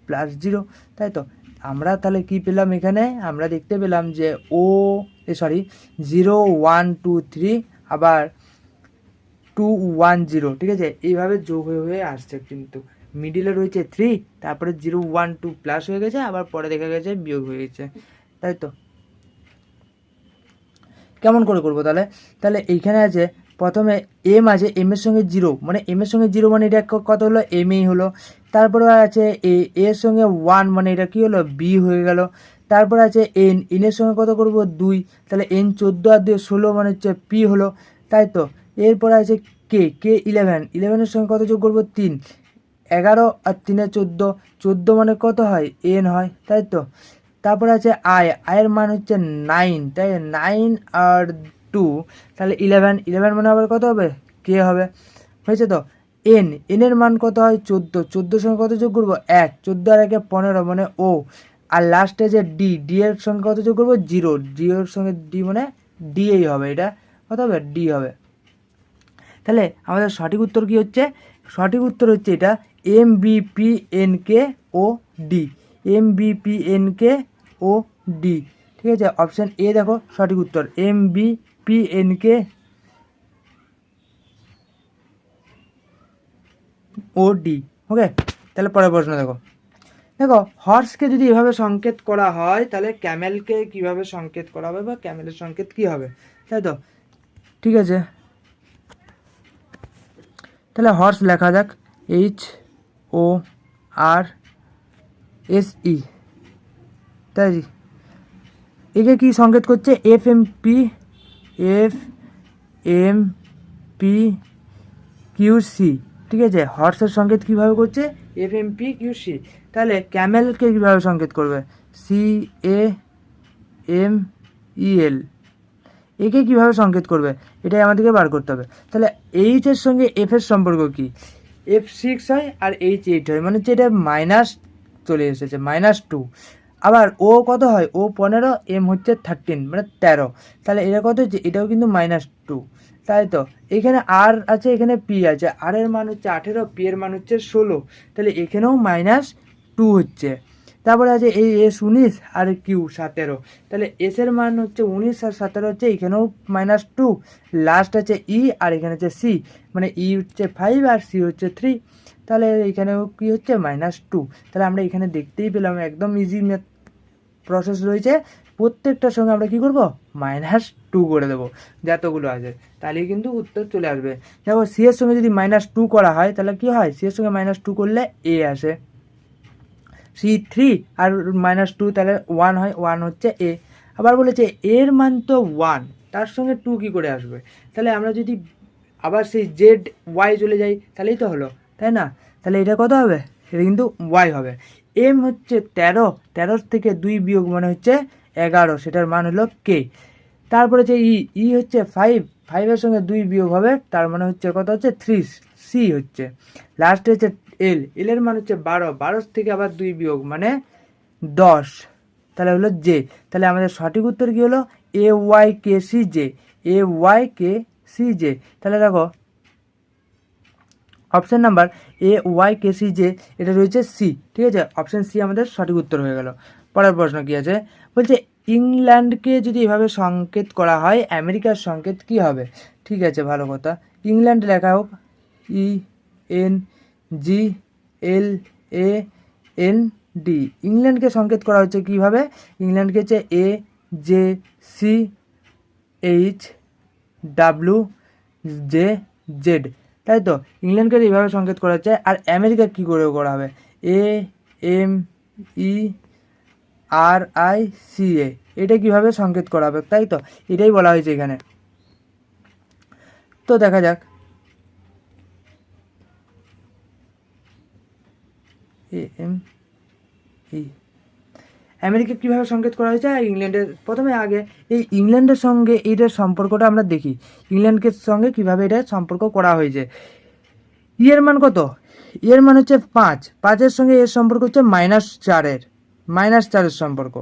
+0, তাই তো। আমরা তাহলে কি পেলাম, এখানে আমরা দেখতে পেলাম যে ও 0 1 2 3 আবার 2 1 0, ঠিক আছে। এইভাবে যোগ হয়ে হয়ে আসছে, কিন্তু মিডিলে রয়েছে 3, তারপরে 0 1 2 প্লাস হয়ে গেছে, আবার পরে দেখা গেছে বিয়োগ হয়ে গেছে, তাই তো। কেমন করে করবো তাহলে, তাহলে এইখানে আছে প্রথমে এম আছে, এম এর সঙ্গে 0 মানে এম এর সঙ্গে 0 মানে এটা কত হলো, এম এই হলো। তারপরে আছে এর সঙ্গে 1 মানে এটা কি হলো, বি হয়ে গেল। তারপর আছে এন, এর সঙ্গে কত করব 2, তাহলে এন 14 আর 2 16 মানে হচ্ছে পি হলো, তাই তো। এরপরে আছে কে 11, 11-এর সঙ্গে কত যোগ করবো 3, 11 আর 3 14, 14 মানে কত হয়, এন হয়, তাই তো। তারপরে আছে আয়ের মান হচ্ছে 9, তাই 9 আর টু, তাহলে 11 মানে আবার কত হবে, কে হবে, হয়েছে তো। এনের মান কত হয় 14, 14 সঙ্গে কত যোগ করবো 1, 14 আর 1 15 মানে ও, আর লাস্টে যে ডি এর সঙ্গে কত যোগ করবো 0, ডি এর সঙ্গে ডি মানে ডি এই হবে, এটা কত হবে ডি হবে। তাহলে আমাদের সঠিক উত্তর কি হচ্ছে, সঠিক উত্তর হচ্ছে এটা MBPNKOD, MBPNKOD, ঠিক আছে, অপশান এ দেখো সঠিক উত্তর MBPNKOD। ওকে, তাহলে পরের প্রশ্ন দেখো, দেখো হর্সকে যদি এভাবে সংকেত করা হয় তাহলে ক্যামেলকে কিভাবে সংকেত করা হবে বা ক্যামেলের সংকেত কি হবে, তাই তো, ঠিক আছে। তাহলে হর্স লেখা যাক HORSE, তাই একে কি সংকেত করছে FMPQC, ঠিক আছে, হর্সের সংকেত কীভাবে করছে FMPQC। তাহলে ক্যামেলকে কীভাবে সংকেত করবে CAMEL, একে কীভাবে সংকেত করবে এটাই আমাদেরকে বার করতে হবে। তাহলে এইচের সঙ্গে এফের সম্পর্ক কি, F6 হয় আর H8 হয়, মানে হচ্ছে এটা মাইনাস চলে এসেছে -2, আবার ও কত হয় ও 15, এম হচ্ছে 13 মানে 13, তাহলে এটা কত হচ্ছে এটাও কিন্তু -2, তাই তো। এখানে আর আছে এখানে পি আছে, আর এর মান হচ্ছে 18, পি এর মান হচ্ছে 16, তাহলে এখানেও -2 হচ্ছে। তারপরে আছে এই S19 আর কিউ 17, তাহলে এস এর মান হচ্ছে 19 আর 17 হচ্ছে, এখানেও -2, লাস্ট আছে ই আর এখানে হচ্ছে সি, মানে ই হচ্ছে 5 আর সি হচ্ছে 3, তাহলে এখানেও কি হচ্ছে -2। তাহলে আমরা এখানে দেখতেই পেলাম একদম ইজি প্রসেস রয়েছে, প্রত্যেকটার সঙ্গে আমরা কি করব -2 করে দেবো যতগুলো আছে, তাহলেই কিন্তু উত্তর চলে আসবে। দেখো সি এর সঙ্গে যদি -2 করা হয় তাহলে কি হয়, সি এর সঙ্গে -2 করলে এ আসে, C3 আর -2 তাহলে 1 হয়, 1 হচ্ছে এ। আবার বলেছে এর মান তো 1, তার সঙ্গে 2 কী করে আসবে, তাহলে আমরা যদি আবার সেই জেড ওয়াই চলে যাই তাহলেই তো হলো, তাই না। তাহলে এটা কত হবে, এটা কিন্তু ওয়াই হবে। এম হচ্ছে 13, 13 থেকে 2 বিয়োগ মানে হচ্ছে 11, সেটার মান হলো কে। তারপরে যে ই হচ্ছে 5, 5-এর সঙ্গে 2 বিয়োগ হবে, তার মানে হচ্ছে কত হচ্ছে 3, সি হচ্ছে। লাস্টে হচ্ছে এর মান হচ্ছে 12, 12 থেকে আবার 2 বিয়োগ মানে 10, তাহলে হলো জে। তাহলে আমাদের সঠিক উত্তর কী হলো AYKCJ, AYKCJ। তাহলে দেখো অপশান নাম্বার AYKCJ এটা রয়েছে সি, ঠিক আছে, অপশান সি আমাদের সঠিক উত্তর হয়ে গেল। পরের প্রশ্ন কী আছে, বলছে ইংল্যান্ডকে যদি এভাবে সংকেত করা হয় আমেরিকার সংকেত কি হবে, ঠিক আছে, ভালো কথা। ইংল্যান্ড লেখা হোক INGLAND, ইংল্যান্ডকে সংকেত করা হচ্ছে কীভাবে, ইংল্যান্ডকে হচ্ছে AJCHWJZ, তাই তো, ইংল্যান্ডকে এইভাবে সংকেত করা হচ্ছে। আর আমেরিকা কী করে করা হবে AMERICA, এটা কীভাবে সংকেত করা হবে, তাই তো, এটাই বলা হয়েছে এখানে। তো দেখা যাক আমেরিকা কীভাবে সংকেত করা হয়েছে আর ইংল্যান্ডের, প্রথমে আগে এই ইংল্যান্ডের সঙ্গে এইটার সম্পর্কটা আমরা দেখি, ইংল্যান্ডের সঙ্গে কীভাবে এটা সম্পর্ক করা হয়েছে। ইয়ের মান কত, ইয়ের মান হচ্ছে 5, 5-এর সঙ্গে এর সম্পর্ক হচ্ছে -4 সম্পর্ক।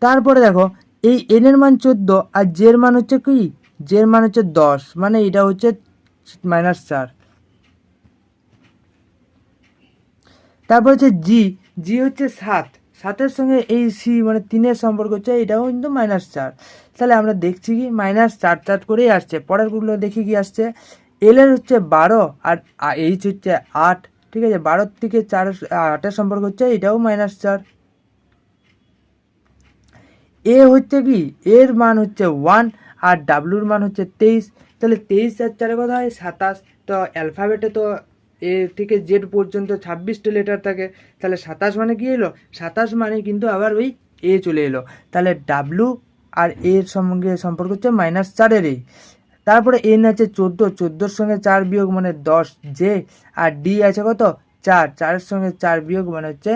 তারপরে দেখো এই এনের মান 14 আর জের মান হচ্ছে কি, জের মান হচ্ছে 10, মানে এটা হচ্ছে -4। তারপর হচ্ছে জি হচ্ছে 7, 7-এর সঙ্গে এই সি মানে 3-এর সম্পর্ক হচ্ছে, এটাও কিন্তু -4। তাহলে আমরা দেখছি কি -4 করেই আসছে। পরেরগুলো দেখি কি আসছে, এল এর হচ্ছে 12 আর এইচ হচ্ছে 8, ঠিক আছে, 12 থেকে 8-এর সম্পর্ক হচ্ছে, এটাও -4। এ হচ্ছে কি, এর মান হচ্ছে 1 আর ডাব্লুর মান হচ্ছে 23, তাহলে 23 আর 4 কথা হয় 27। তো অ্যালফাবেটে তো এ থেকে জেড পর্যন্ত 26টা লেটার থাকে, তাহলে 27 মানে কি এলো, 27 মানে কিন্তু আবার ওই এ চলে এলো, তাহলে ডাব্লু আর এর সঙ্গে সম্পর্ক হচ্ছে -4-এরই। তারপরে এন আছে 14, 14-এর সঙ্গে 4 বিয়োগ মানে 10 জে, আর ডি আছে কত 4, 4-এর সঙ্গে 4 বিয়োগ মানে হচ্ছে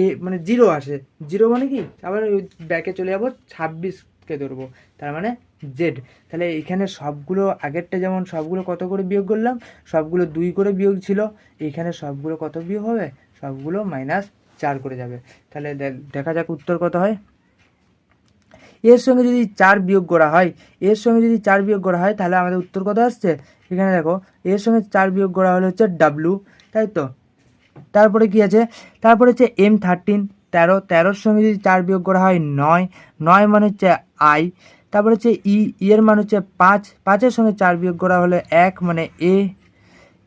এ মানে 0 আসে, 0 মানে কি আবার ওই ব্যাকে চলে যাবো 26 কে ধরবো, তার মানে জেড। তাহলে এখানে সবগুলো আগেরটা যেমন সবগুলো কত করে বিয়োগ করলাম, সবগুলো 2 করে বিয়োগ ছিল, এইখানে সবগুলো কত বিয়োগ হবে, সবগুলো -4 করে যাবে। তাহলে দেখা যাক উত্তর কত হয়। এর সঙ্গে যদি 4 বিয়োগ করা হয়, এর সঙ্গে যদি 4 বিয়োগ করা হয় তাহলে আমাদের উত্তর কত আসছে, এখানে দেখো এর সঙ্গে 4 বিয়োগ করা হলে হচ্ছে ডাব্লু, তাই তো। তারপরে কি আছে, তারপরে হচ্ছে M13 13, 13-র সঙ্গে যদি 4 বিয়োগ করা হয় 9, 9 মানে হচ্ছে আই। তারপরে হচ্ছে এর মান হচ্ছে 5, 5-এর সঙ্গে 4 বিয়োগ করা হলে 1 মানে এ।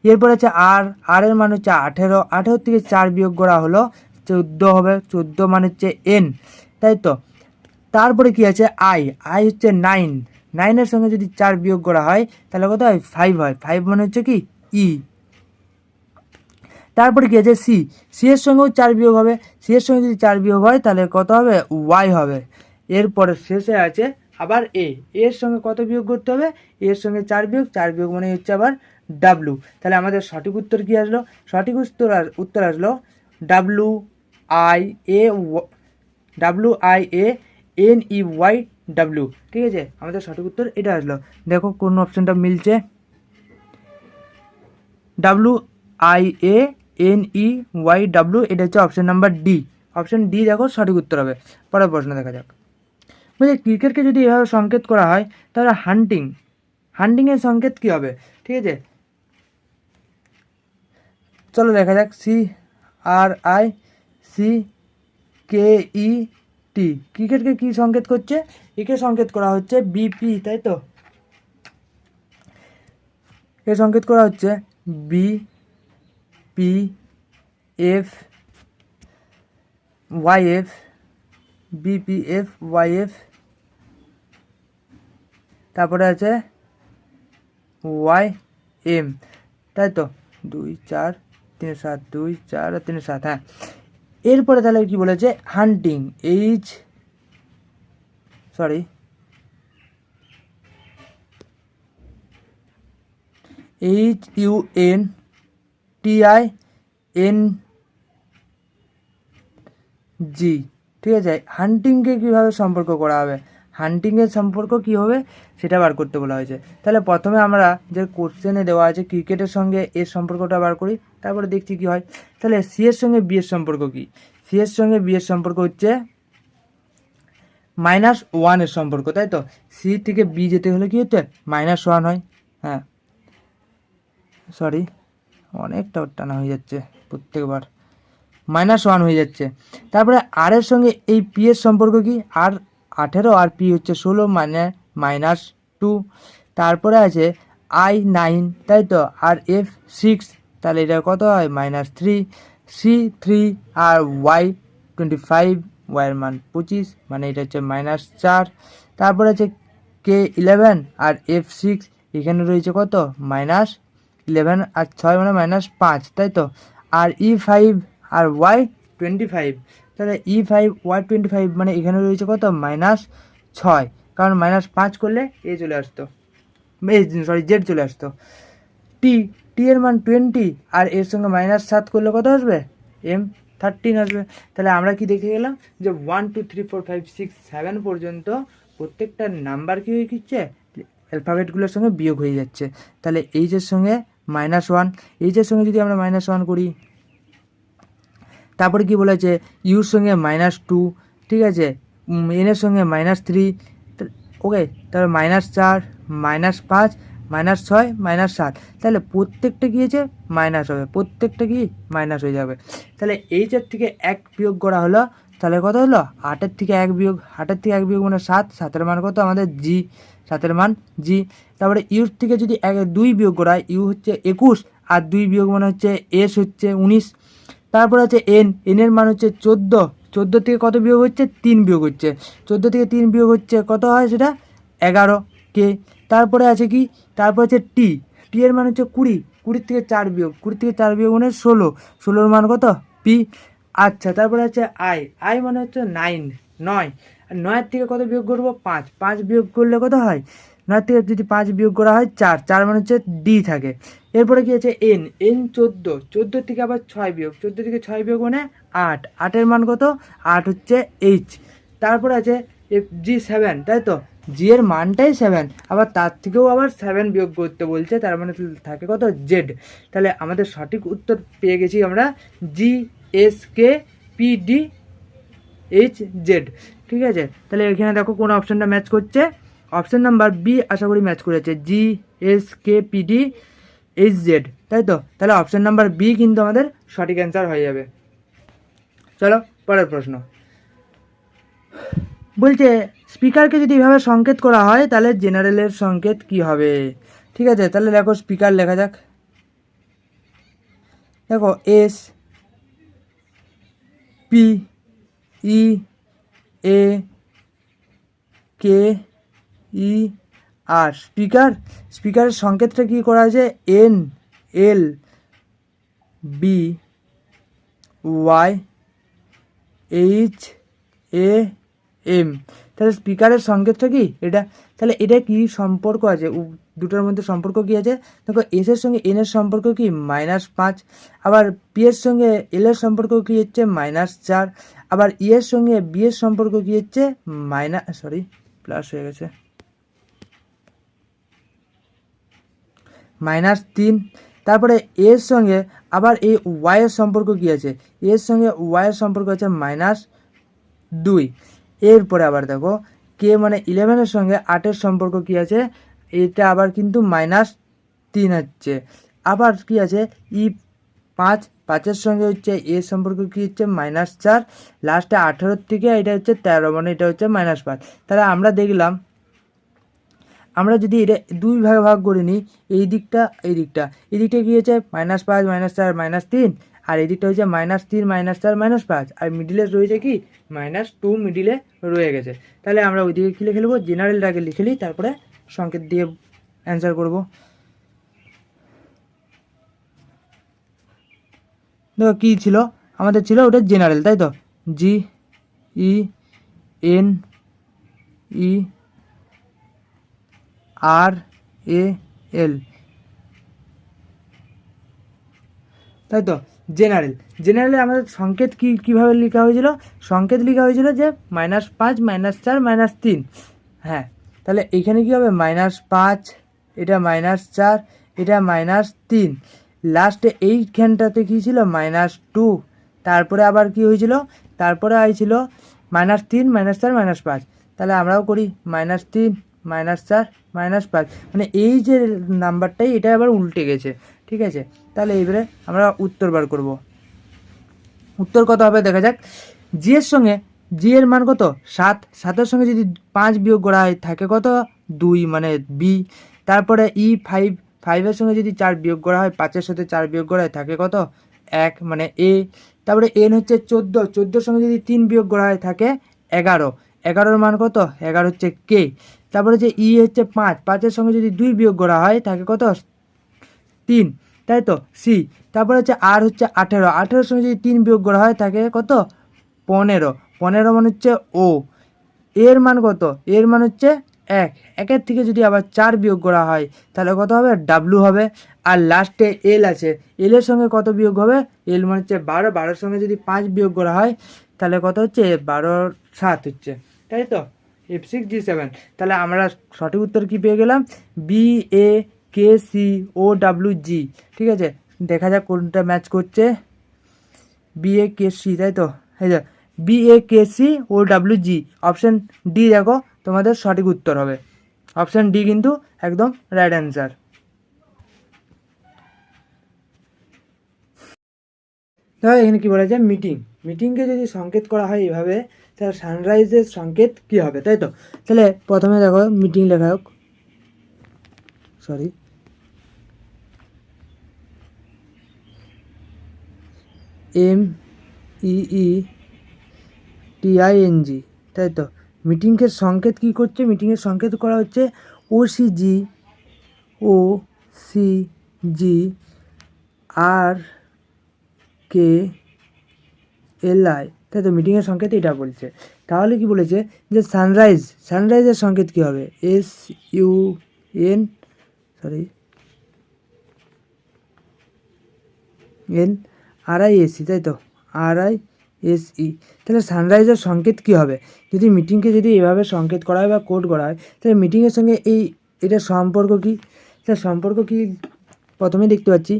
এরপরে হচ্ছে আর এর মান হচ্ছে 18, 18 থেকে 4 বিয়োগ করা হলো 14 হবে, 14 মানে হচ্ছে এন, তাই তো। তারপরে কি আছে আই হচ্ছে 9, 9-এর সঙ্গে যদি 4 বিয়োগ করা হয় তাহলে কত হয়, 5 হয়, 5 মানে হচ্ছে কি ই। তারপরে কি আছে সি এর সঙ্গেও 4 বিয়োগ হবে, সি এর সঙ্গে যদি 4 বিয়োগ হয় তাহলে কত হবে, ওয়াই হবে। এরপরে শেষে আছে আবার এর সঙ্গে কত বিয়োগ করতে হবে, এর সঙ্গে 4 বিয়োগ মানে হচ্ছে আবার ডাব্লু। তাহলে আমাদের সঠিক উত্তর কি আসলো, সঠিক উত্তর আসলো W I A NEY W. ঠিক আছে, আমাদের সঠিক উত্তর এটা আসলো। দেখো কোন অপশনটা মিলছে, WIANEYW, এটা হচ্ছে option number D. Option D দেখো সঠিক উত্তর হবে। পরের প্রশ্ন দেখা যাক। বলছে ক্রিকেটকে যদি এভাবে সংকেত করা হয় তাহলে হান্টিংয়ের সংকেত কী হবে। ঠিক আছে, চলো দেখা যাক। CRICKET, ক্রিকেটকে কী সংকেত করছে, একে সংকেত করা হচ্ছে BP, তাই তো। এ সংকেত করা হচ্ছে BPFYF, তারপরে আছে YM, তাই তো। 2 4 3 7, 2 4 আর 3 7, হ্যাঁ। এরপরে তাহলে কি বলেছে, হান্টিং HUNTING, ঠিক আছে। হান্টিংকে কীভাবে সম্পর্ক করা হবে, হান্টিংয়ের সম্পর্ক কী হবে সেটা বার করতে বলা হয়েছে। তাহলে প্রথমে আমরা যে কোশ্চেনে দেওয়া আছে ক্রিকেটের সঙ্গে এর সম্পর্কটা বার করি, তারপরে দেখছি কী হয়। তাহলে সি এর সঙ্গে বি এর সম্পর্ক কী, সি এর সঙ্গে বি এর সম্পর্ক হচ্ছে -1 এর সম্পর্ক, তাই তো। সি থেকে বি যেতে হলে কী হচ্ছে, -1 হয়, হ্যাঁ। অনেকটা টানা হয়ে যাচ্ছে প্রত্যেকবার, -1 হয়ে যাচ্ছে। তারপরে আর এর সঙ্গে এই পি এর সম্পর্ক কি, আর 18 আর পি হচ্ছে 16 মানে -2। তারপরে আছে I9, তাই তো, আর F6, তাহলে এটা কত হয়, -3। C3 আর Y25, ওয়াইয়ের মান 25 মানে এটা হচ্ছে -4। তারপরে আছে K11 আর F6, এখানে রয়েছে কত, -11 আর 6 মানে -5, তাই তো। আর E5 আর Y25, তাহলে E5 Y25 মানে এখানে রয়েছে কত, -6, কারণ -5 করলে চলে আসতো, জেড চলে আসতো। টি এর মান 20 আর এর সঙ্গে -7 করলে কত আসবে, M13 আসবে। তাহলে আমরা কি দেখে গেলাম যে 1 2 3 4 5 6 7 পর্যন্ত প্রত্যেকটা নাম্বার কী হয়ে গিচ্ছে, অ্যালফাবেটগুলোর সঙ্গে বিয়োগ হয়ে যাচ্ছে। তাহলে এইচের সঙ্গে -1, এইচের সঙ্গে যদি আমরা -1 করি, তারপরে কি বলেছে ইউর সঙ্গে -2, ঠিক আছে, এনের সঙ্গে -3, ওকে। তারপরে -4, -5, -6, -7, তাহলে প্রত্যেকটা কী হয়েছে, মাইনাস হবে, প্রত্যেকটা কি মাইনাস হয়ে যাবে। তাহলে এইচের থেকে 1 বিয়োগ করা হলো, তাহলে কত হলো, 8-এর থেকে 1 বিয়োগ, 8-এর থেকে 1 বিয়োগ মানে 7, 7-এর মান কত আমাদের জি, 7-এর মান জি। তারপরে ইউর থেকে যদি 2 বিয়োগ করা হয়, ইউ হচ্ছে 21 আর 2 বিয়োগ মানে হচ্ছে এস হচ্ছে 19। তারপর আছে এনের মান হচ্ছে 14, 14 থেকে কত বিয়োগ হচ্ছে, 3 বিয়োগ হচ্ছে, 14 থেকে 3 বিয়োগ হচ্ছে কত হয় সেটা 11 কে। তারপরে আছে কি, তারপর আছে টি এর মান হচ্ছে 20, 20 থেকে 4 বিয়োগ, 20 থেকে 4 বিয়োগ মানে 16, 16-র মান কত, পি। আচ্ছা, তারপরে আছে আই মানে হচ্ছে 9, আর 9-এর থেকে কত বিয়োগ করবো, 5, 5 বিয়োগ করলে কত হয়, 9 থেকে যদি 5 বিয়োগ করা হয় 4, 4 মানে হচ্ছে ডি থাকে। এরপরে কি আছে এন 14 থেকে আবার 6 বিয়োগ, 14 থেকে 6 বিয়োগ মানে 8, 8-এর মান কত, 8 হচ্ছে এইচ। তারপরে আছে FG7, তাই তো, জি এর মানটাই 7, আবার তার থেকেও আবার 7 বিয়োগ করতে বলছে, তার মানে থাকে কত জেড। তাহলে আমাদের সঠিক উত্তর পেয়ে গেছি আমরা GSKPDHZ। ঠিক আছে, তাহলে এখানে দেখো কোন অপশানটা ম্যাচ করছে, অপশান নাম্বার বি আশা করি ম্যাচ করেছে, GSKPDHZ, তাই তো। তাহলে অপশান নাম্বার বি কিন্তু আমাদের সঠিক অ্যান্সার হয়ে যাবে। চলো পরের প্রশ্ন। বলছে স্পিকারকে যদি এভাবে সংকেত করা হয় তাহলে জেনারেলের সংকেত কি হবে। ঠিক আছে, তাহলে দেখো স্পিকার লেখা যাক। দেখো এস পি ই এ কে ই আর, স্পিকারের সংকেতটা কী করা হয়েছে, N L B Y H A M. তাহলে স্পিকারের সংকেতটা কি এটা, তাহলে এটা কি সম্পর্ক আছে, দুটোর মধ্যে সম্পর্ক কি আছে। দেখো এস এর সঙ্গে এন এর সম্পর্ক কি -5, আবার পি এর সঙ্গে এল এর সম্পর্ক কি হচ্ছে -4, আবার ই এর সঙ্গে বি এর সম্পর্ক কি হচ্ছে প্লাস হয়ে গেছে -3। তারপরে এর সঙ্গে আবার এই ওয়াই এর সম্পর্ক কি আছে, এর সঙ্গে ওয়াই এর সম্পর্ক আছে -2। এরপরে আবার দেখো কে মানে 11-এর সঙ্গে 8-এর সম্পর্ক কি আছে, এটা আবার কিন্তু -3 হচ্ছে। আবার কি আছে ই 5-এর সঙ্গে হচ্ছে এর সম্পর্ক কি হচ্ছে -4, লাস্টে 18 থেকে এটা হচ্ছে 13, মানে এটা হচ্ছে -5। তাহলে আমরা দেখলাম, আমরা যদি এটা দুই ভাগে ভাগ করে নিই, এই দিকটা কী হচ্ছে -5 -4 -3, আর এই দিকটা হচ্ছে -3 -4 -5, আর মিডিলে রয়েছে কি -2 মিডিলে রয়ে গেছে। তাহলে আমরা ওই দিকে কী লিখে নেবো, জেনারেলটাকে লিখে নিই, তারপরে সংকেত দিয়ে অ্যান্সার করব। দেখো কী ছিল আমাদের, ছিল ওটা জেনারেল, তাই তো, GENERAL, তাই তো, জেনারেলে আমাদের সংকেত কীভাবে লেখা হয়েছিল, সংকেত লেখা হয়েছিল যে -5 -4 -3। হ্যাঁ, তাহলে এইখানে কী হবে -5, এটা -4, এটা -3, লাস্টে এইখানটাতে কী ছিল -2, তারপরে আবার কি হয়েছিল, তারপরে আইছিল -3 -4 -5। তাহলে আমরাও করি -3 -4 -5, মানে এই যে নাম্বারটাই এটা আবার উল্টে গেছে। ঠিক আছে, তাহলে এইবারে আমরা উত্তর বার করব। উত্তর কত হবে দেখা যাক। জি এর সঙ্গে জি এর মান কত 7, 7-এর সঙ্গে যদি 5 বিয়োগ করা হয় থাকে কত 2, মানে বি। তারপরে ই 5-এর সঙ্গে যদি 4 বিয়োগ করা হয়, 5-এর সাথে 4 বিয়োগ করা হয় থাকে কত 1, মানে এ। তারপরে এন হচ্ছে 14, 14-এর সঙ্গে যদি 3 বিয়োগ করা হয় থাকে 11, 11-এর মান কত 11 হচ্ছে কে। তারপরে যে ই হচ্ছে 5, 5-এর সঙ্গে যদি 2 বিয়োগ করা হয় থাকে কত 3, তাই তো সি। তারপরে হচ্ছে আর হচ্ছে 18, 18-এর সঙ্গে যদি 3 বিয়োগ করা হয় থাকে কত 15, 15 মান হচ্ছে ও। এর মান কত, এর মান হচ্ছে 1, 1-এর থেকে যদি আবার 4 বিয়োগ করা হয় তাহলে কত হবে ডাব্লু হবে। আর লাস্টে এল আছে, এলের সঙ্গে কত বিয়োগ হবে, এল মানে হচ্ছে 12, 12-এর সঙ্গে যদি 5 বিয়োগ করা হয় তাহলে কত হচ্ছে 12 7 হচ্ছে, তাই তো F6G7। তাহলে আমরা সঠিক উত্তর কি পেয়ে গেলাম, BAKCOWG। ঠিক আছে, দেখা যাক কোনটা ম্যাচ করছে, BAKC, তাই তো, এই যে BAKCOWG, অপশান ডি দেখো তোমাদের সঠিক উত্তর হবে। অপশান ডি কিন্তু একদম রাইট অ্যান্সার। তাহলে এখানে কী বলা যায়, মিটিংকে যদি সংকেত করা হয় এইভাবে, তাহলে সানরাইজের সংকেত কী হবে, তাই তো। তাহলে প্রথমে দেখো মিটিং লেখা হোক, MEETING, তাই তো। মিটিংয়ের সংকেত কী করছে, মিটিংয়ের সংকেত করা হচ্ছে OCG RKLI, তাই তো, মিটিংয়ের সংকেত এটা বলছে। তাহলে কি বলেছে যে সানরাইজের সংকেত কী হবে, SUNRISC, তাই তো, SE। তাহলে সানরাইজের সংকেত কী হবে? যদি মিটিংকে যদি এভাবে সংকেত করা হয় বা কোড করা হয়, তাহলে মিটিংয়ের সঙ্গে এটা সম্পর্ক কী? তাহলে সম্পর্ক কী? প্রথমে দেখতে পাচ্ছি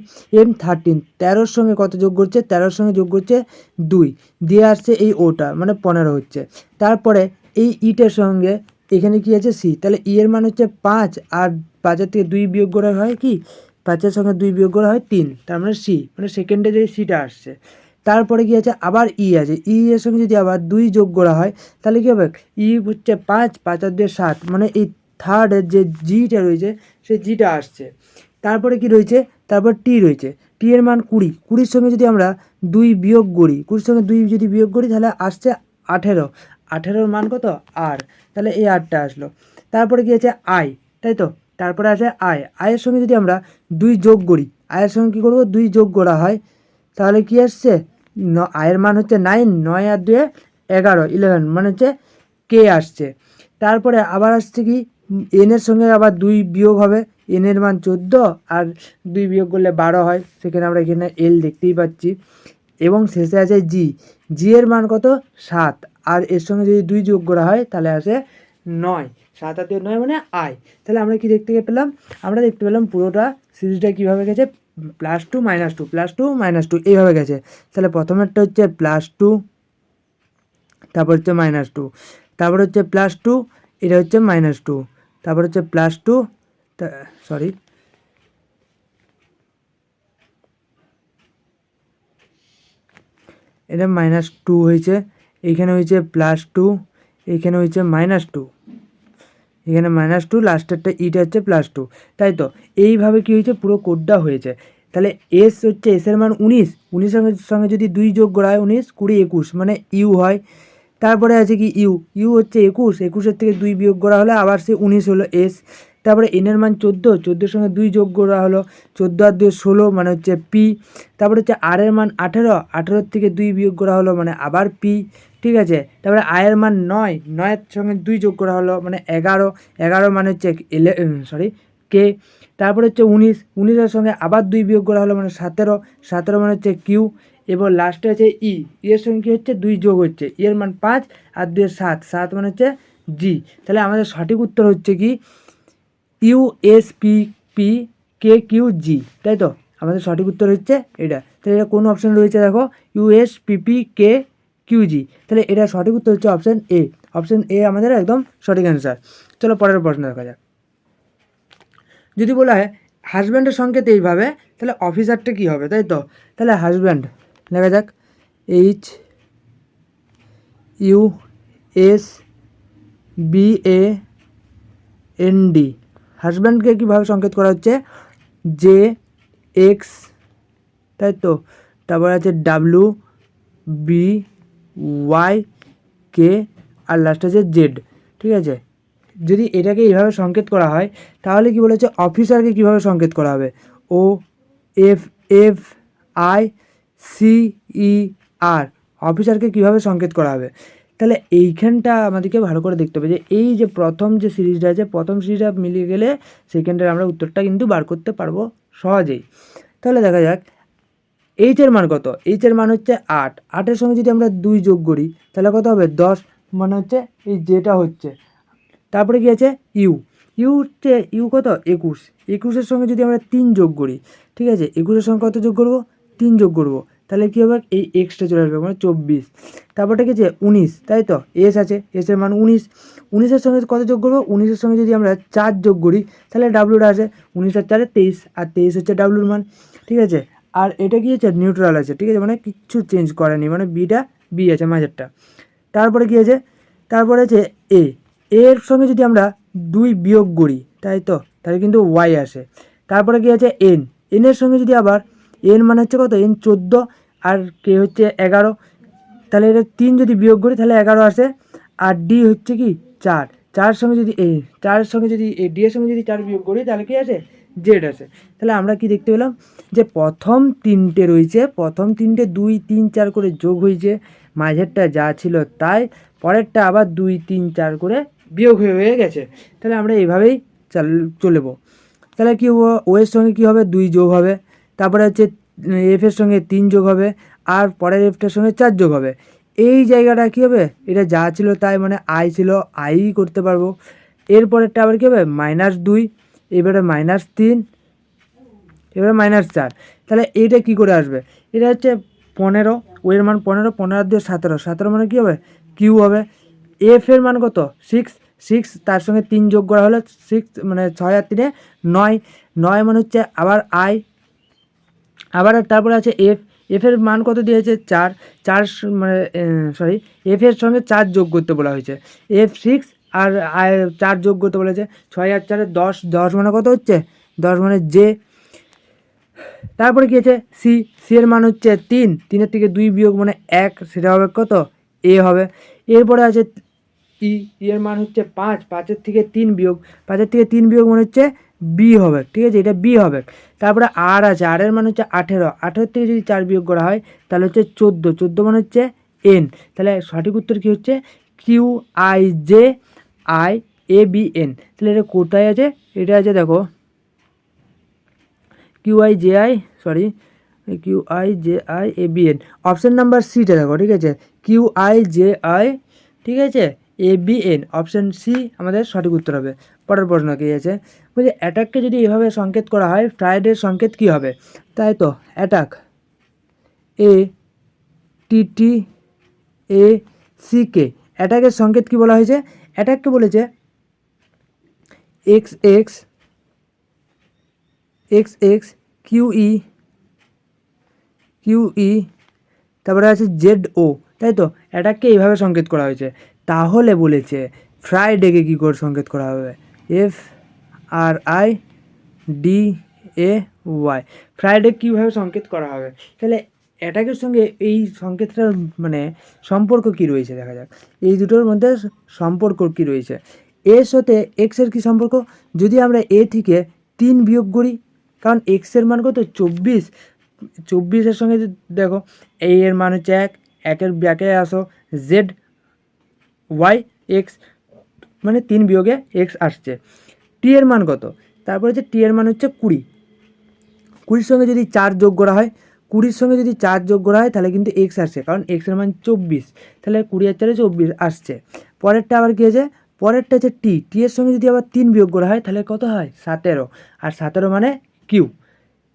M13 13-র সঙ্গে কত যোগ করছে? 13-র সঙ্গে যোগ করছে 2, দিয়ে আসছে এই ওটা মানে 15 হচ্ছে। তারপরে এই ইটার সঙ্গে এখানে কি আছে? সি। তাহলে ই এর মান হচ্ছে 5, আর 5-এর থেকে 2 বিয়োগ করা হয় কি? 5-এর সঙ্গে 2 বিয়োগ করা হয় 3, তার মানে সি, মানে সেকেন্ডে যে সিটা আসছে। তারপরে কি আছে? আবার ই আছে, ই এর সঙ্গে যদি আবার 2 যোগ করা হয় তাহলে কী হবে? ই হচ্ছে 5, 5 আর 2 7, মানে এই থার্ডের যে জিটা রয়েছে সেই জিটা আসছে। তারপরে কি রয়েছে? তারপর টি রয়েছে, টি এর মান 20, 20-র সঙ্গে যদি আমরা 2 বিয়োগ করি, 20-র সঙ্গে 2 যদি বিয়োগ করি তাহলে আসছে 18, 18-র মান কত? আর, তাহলে এই আরটা আসলো। তারপরে কি আছে? আই, তাই তো? তারপরে আছে আই, আয়ের সঙ্গে যদি আমরা 2 যোগ করি, আয়ের সঙ্গে কী করবো? 2 যোগ করা হয়, তাহলে কি আসছে? আয়ের মান হচ্ছে 9, 9 আর 2 11, 11 মানে হচ্ছে কে আসছে। তারপরে আবার আসছে কি? এনের সঙ্গে আবার 2 বিয়োগ হবে, এনের মান 14, আর 2 বিয়োগ করলে 12 হয়, সেখানে আমরা এখানে এল দেখতেই পাচ্ছি। এবং শেষে আছে জি, জি এর মান কত? 7, আর এর সঙ্গে যদি 2 যোগ করা হয় তাহলে আসে 9, 7 আর 2 9 মানে আই। তাহলে আমরা কি দেখতে পেলাম? আমরা দেখতে পেলাম পুরোটা সিরিজটা কীভাবে গেছে, +2 -2 +2 -2 এইভাবে গেছে। তাহলে প্রথমেরটা হচ্ছে +2, তারপর হচ্ছে -2, তারপর হচ্ছে +2, এটা হচ্ছে -2, তারপর হচ্ছে +2, সরি এটা -2 হয়েছে, এইখানে হয়েছে +2, এইখানে হয়েছে -2, এখানে -2, লাস্টেরটা ইটা হচ্ছে +2, তাই তো? এইভাবে কি হয়েছে? পুরো কোডটা হয়েছে। তাহলে এস হচ্ছে, এসের মান 19, 19-এর সঙ্গে যদি 2 যোগ করা হয় 19, 20, 21 মানে ইউ হয়। তারপরে আছে কি? ইউ, ইউ হচ্ছে 21, 21-এর থেকে 2 বিয়োগ করা হলে আবার সে 19 হলো এস। তারপরে এনের মান 14, 14-এর সঙ্গে 2 যোগ করা হলো, 14 আর 2 16 মানে হচ্ছে পি। তারপরে হচ্ছে আর এর মান 18, 18-এর থেকে 2 বিয়োগ করা হলো মানে আবার পি, ঠিক আছে? তারপরে আয়ের মান 9, 9-এর সঙ্গে 2 যোগ করা হলো মানে 11, 11 মানে হচ্ছে কে। তারপরে হচ্ছে 19, 19-এর সঙ্গে আবার 2 বিয়োগ করা হলো মানে 17, 17 মানে হচ্ছে কিউ। এবং লাস্টে আছে ই, এর সঙ্গে কী হচ্ছে? 2 যোগ হচ্ছে, এর মান 5 আর 2 7, 7 মানে হচ্ছে জি। তাহলে আমাদের সঠিক উত্তর হচ্ছে কি? USPPKQG, তাই তো? আমাদের সঠিক উত্তর হচ্ছে এটা। তাহলে এটা কোন অপশান রয়েছে দেখো? USPPKQG, তাহলে এটা সঠিক উত্তর হচ্ছে অপশান এ। অপশান এ আমাদের একদম সঠিক অ্যান্সার। চলো পরের প্রশ্ন দেখা যাক। যদি বলা হয় হাজব্যান্ডের সংকেত এইভাবে, তাহলে অফিসারটা কী হবে? তাই তো? তাহলে হাজব্যান্ড লেখা যাক HUSBAND। হাজব্যান্ডকে কীভাবে সংকেত করা হচ্ছে? JX, তাই তো? তারপর আছে WBYK, আর লাস্ট আছে জেড, ঠিক আছে? যদি এটাকে এইভাবে সংকেত করা হয় তাহলে কি বলেছে? অফিসারকে কীভাবে সংকেত করা হবে? OFFICER, অফিসারকে কীভাবে সংকেত করা হবে? তাহলে এইখানটা আমাদেরকে ভালো করে দেখতে হবে যে এই যে প্রথম যে সিরিজটা আছে, প্রথম সিরিজটা মিলিয়ে গেলে সেকেন্ডের আমরা উত্তরটা কিন্তু বার করতে পারবো সহজেই। তাহলে দেখা যাক এইচের মান কত? এইচের মান হচ্ছে 8, 8-এর সঙ্গে যদি আমরা 2 যোগ করি তাহলে কত হবে? 10, মানে হচ্ছে এই যেটা হচ্ছে। তারপরে কি আছে? ইউ, ইউ হচ্ছে ইউ কত? 21, 21-এর সঙ্গে যদি আমরা 3 যোগ করি, ঠিক আছে? 21-এর সঙ্গে কত যোগ করবো? 3 যোগ করবো, তাহলে কী হবে? এই এক্সট্রা চলে আসবে, মানে 24। তারপরটা কি আছে? 19, তাই তো? এস আছে, এসের মান 19, 19-এর সঙ্গে কত যোগ করবো? 19-এর সঙ্গে যদি আমরা 4 যোগ করি তাহলে ডাব্লুটা আসে, 19 আর 4 23, আর 23 হচ্ছে ডাব্লুর মান, ঠিক আছে? আর এটা কি আছে? নিউট্রাল আছে, ঠিক আছে? মানে কিচ্ছু চেঞ্জ করেনি, মানে বিটা বি আছে মাঝেরটা। তারপরে কি আছে? তারপরে আছে এ, এর সঙ্গে যদি আমরা 2 বিয়োগ করি, তাই তো? তাহলে কিন্তু ওয়াই আসে। তারপরে কি আছে? এন, এনের সঙ্গে যদি আবার এন মানে হচ্ছে কত? এন 14, আর কে হচ্ছে 11, তাহলে এটা 3 যদি বিয়োগ করি তাহলে 11 আসে। আর ডি হচ্ছে কি? 4, 4-এর সঙ্গে যদি ডি এর সঙ্গে যদি 4 বিয়োগ করি তাহলে কি আছে? জেড আসে। তাহলে আমরা কি দেখতে পেলাম? যে প্রথম 3টে রয়েছে, প্রথম 3টে 2 3 4 করে যোগ হয়েছে, মাঝেরটা যা ছিল তাই, পরেরটা আবার 2 3 4 করে বিয়োগ হয়ে গেছে। তাহলে আমরা এইভাবেই চলবো। তাহলে কি ও এর সঙ্গে কী হবে? 2 যোগ হবে, তারপরে হচ্ছে এফের সঙ্গে 3 যোগ হবে, আর পরের এফটার সঙ্গে 4 যোগ হবে। এই জায়গাটা কী হবে, এটা যা ছিল তাই, মানে আই ছিল আই করতে পারবো। এরপরেরটা আবার কী হবে, -2, এবারে -3, এবারে -4। তাহলে এইটা কী করে আসবে, এটা হচ্ছে 15, ওয়ের মান 15, 15 দিয়ে 17, 17 মানে কী হবে, কিউ হবে। এফ এর মান কত, 6, 6 তার সঙ্গে 3 যোগ করা হলো 6, মানে 6 আর 3 9, 9 মানে হচ্ছে আবার আই, আবার তারপরে আছে এফ, এফের মান কত দিয়েছে 4, 4 মানে সরি এফের সঙ্গে 4 যোগ করতে বলা হয়েছে, এফ 6 আর 4 যোগ করতে বলেছে, 6 আর 4 10, 10 মানে কত হচ্ছে 10 মানে জে। তারপরে কী আছে সি, সি এর মান হচ্ছে 3, 3-এর থেকে 2 বিয়োগ মানে 1, সেটা হবে কত এ হবে। এরপরে আছে ই, এর মান হচ্ছে 5, 5-এর থেকে 3 বিয়োগ, 5-এর থেকে 3 বিয়োগ মানে হচ্ছে বি হবে, ঠিক আছে, এটা বি হবে। তারপরে আর আছে, আর এর মান হচ্ছে 18, 18 থেকে যদি 4 বিয়োগ করা হয় তাহলে হচ্ছে 14, 14 মানে হচ্ছে এন। তাহলে সঠিক উত্তর কী হচ্ছে Q I J I A B N. তাহলে এটা কোথায় আছে, এটা আছে দেখো Q I J I A B N, option number সিটা দেখো, ঠিক আছে, কিউ আই জে আই, ঠিক আছে, এ বি এন, অপশান সি আমাদের সঠিক উত্তর হবে। পরের প্রশ্ন কী আছে, বলছে অ্যাটাককে যদি এভাবে সংকেত করা হয় ফ্রাইডের সংকেত কী হবে, তাই তো attack A T T A C K, অ্যাটাকের সংকেত কী বলা হয়েছে, অ্যাটাককে বলেছে X X X X Q E, তারপরে আছে জেড ও, তাই তো অ্যাটাককে এইভাবে সংকেত করা হয়েছে। তাহলে বলেছে ফ্রাইডেকে কী করে সংকেত করা হবে, F R I D A Y, Friday কীভাবে সংকেত করা হবে। তাহলে অ্যাটাকের সঙ্গে এই সংকেতটার মানে সম্পর্ক কী রয়েছে দেখা যাক, এই দুটোর মধ্যে সম্পর্ক কী রয়েছে। এর সাথে এক্সের কী সম্পর্ক, যদি আমরা এ থেকে 3 বিয়োগ করি, কারণ এক্সের মান কত 24, 24-এর সঙ্গে দেখো এ এর মান হচ্ছে 1, 1-এর ব্যাকে আসো জেড ওয়াই এক্স, মানে 3 বিয়োগে এক্স আসছে। টি এর মান কত, তারপরে হচ্ছে টি এর মান হচ্ছে 20, 20-এর সঙ্গে যদি 4 যোগ করা হয়, 20-এর সঙ্গে যদি 4 যোগ করা হয় তাহলে কিন্তু এক্স আসছে, কারণ এক্সের মান 24, তাহলে 20 আর 4 24 আসছে। পরেরটা আবার কী আছে, পরেরটা হচ্ছে টি, টি এর সঙ্গে যদি আবার 3 বিয়োগ করা হয় তাহলে কত হয় 17, আর 17 মানে কিউ।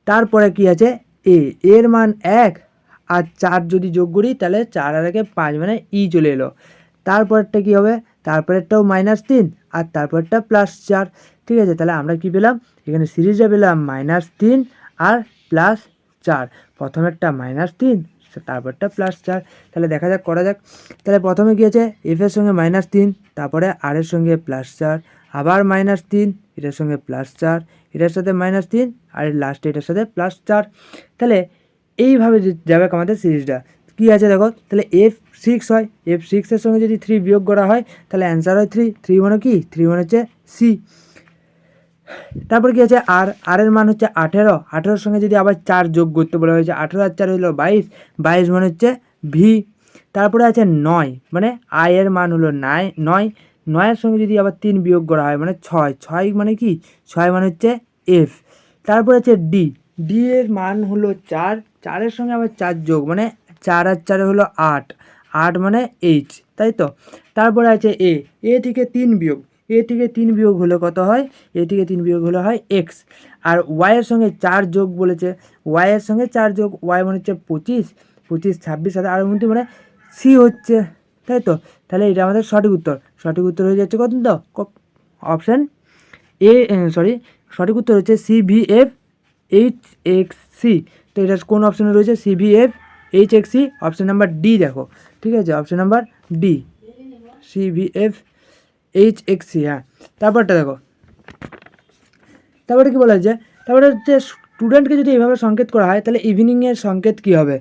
তারপরে কী আছে এ, এর মান 1 আর 4 যদি যোগ করি তাহলে 4 আর 1 5, মানে ই চলে এলো। তারপরেরটা কী হবে, তারপরেরটাও -3 আর তারপরটা +4, ঠিক আছে। তাহলে আমরা কি পেলাম, এখানে সিরিজটা পেলাম -3 আর +4, প্রথমেরটা -3 তারপরটা +4। তাহলে দেখা যাক, করা যাক। তাহলে প্রথমে কী আছে, এফের সঙ্গে -3, তারপরে আর এর সঙ্গে +4, আবার -3, এটার সঙ্গে +4, এটার সাথে -3 আর লাস্টে এটার সাথে +4। তাহলে এইভাবে যাবে আমাদের সিরিজটা। কী আছে দেখো, তাহলে F6 হয়, F6-এর সঙ্গে যদি 3 বিয়োগ করা হয় তাহলে অ্যান্সার হয় 3, 3 মানে কি, 3 মানে হচ্ছে সি। তারপর কি আছে আর, আর এর মান হচ্ছে 18, 18-এর সঙ্গে যদি আবার 4 যোগ করতে বলা হয়েছে, 18 আর 4 হলো 22, 22 মানে হচ্ছে ভি। তারপরে আছে 9, মানে আই এর মান হলো 9, 9-এর সঙ্গে যদি আবার 3 বিয়োগ করা হয় মানে 6, 6 মানে কি, 6 মানে হচ্ছে এফ। তারপরে আছে ডি, ডি এর মান হলো 4, 4-এর সঙ্গে আবার 4 যোগ মানে 4 আর 4 হলো 8, 8 মানে এইচ, তাই তো। তারপরে আছে এ, এ থেকে 3 বিয়োগ, এ থেকে 3 বিয়োগ হলে কত হয়, এ থেকে 3 বিয়োগ হলে হয় এক্স। আর ওয়াইয়ের সঙ্গে 4 যোগ বলেছে, ওয়াইয়ের সঙ্গে 4 যোগ, ওয়াই মানে হচ্ছে 25, 25, 26 আর 29 মানে সি হচ্ছে, তাই তো। তাহলে এটা আমাদের সঠিক উত্তর, সঠিক উত্তর হয়ে যাচ্ছে কত তো অপশান এ, সরি সঠিক উত্তর হচ্ছে CVF HXC। তো এটা কোন অপশানে রয়েছে, CVF HXC, option number D দেখো, ঠিক আছে, option number D CVF HXC। হ্যাঁ, তারপরটা দেখো, তারপরে কি বলা হয়েছে, তারপরে হচ্ছে স্টুডেন্টকে যদি এইভাবে সংকেত করা হয় তাহলে ইভিনিংয়ের সংকেত কী হবে,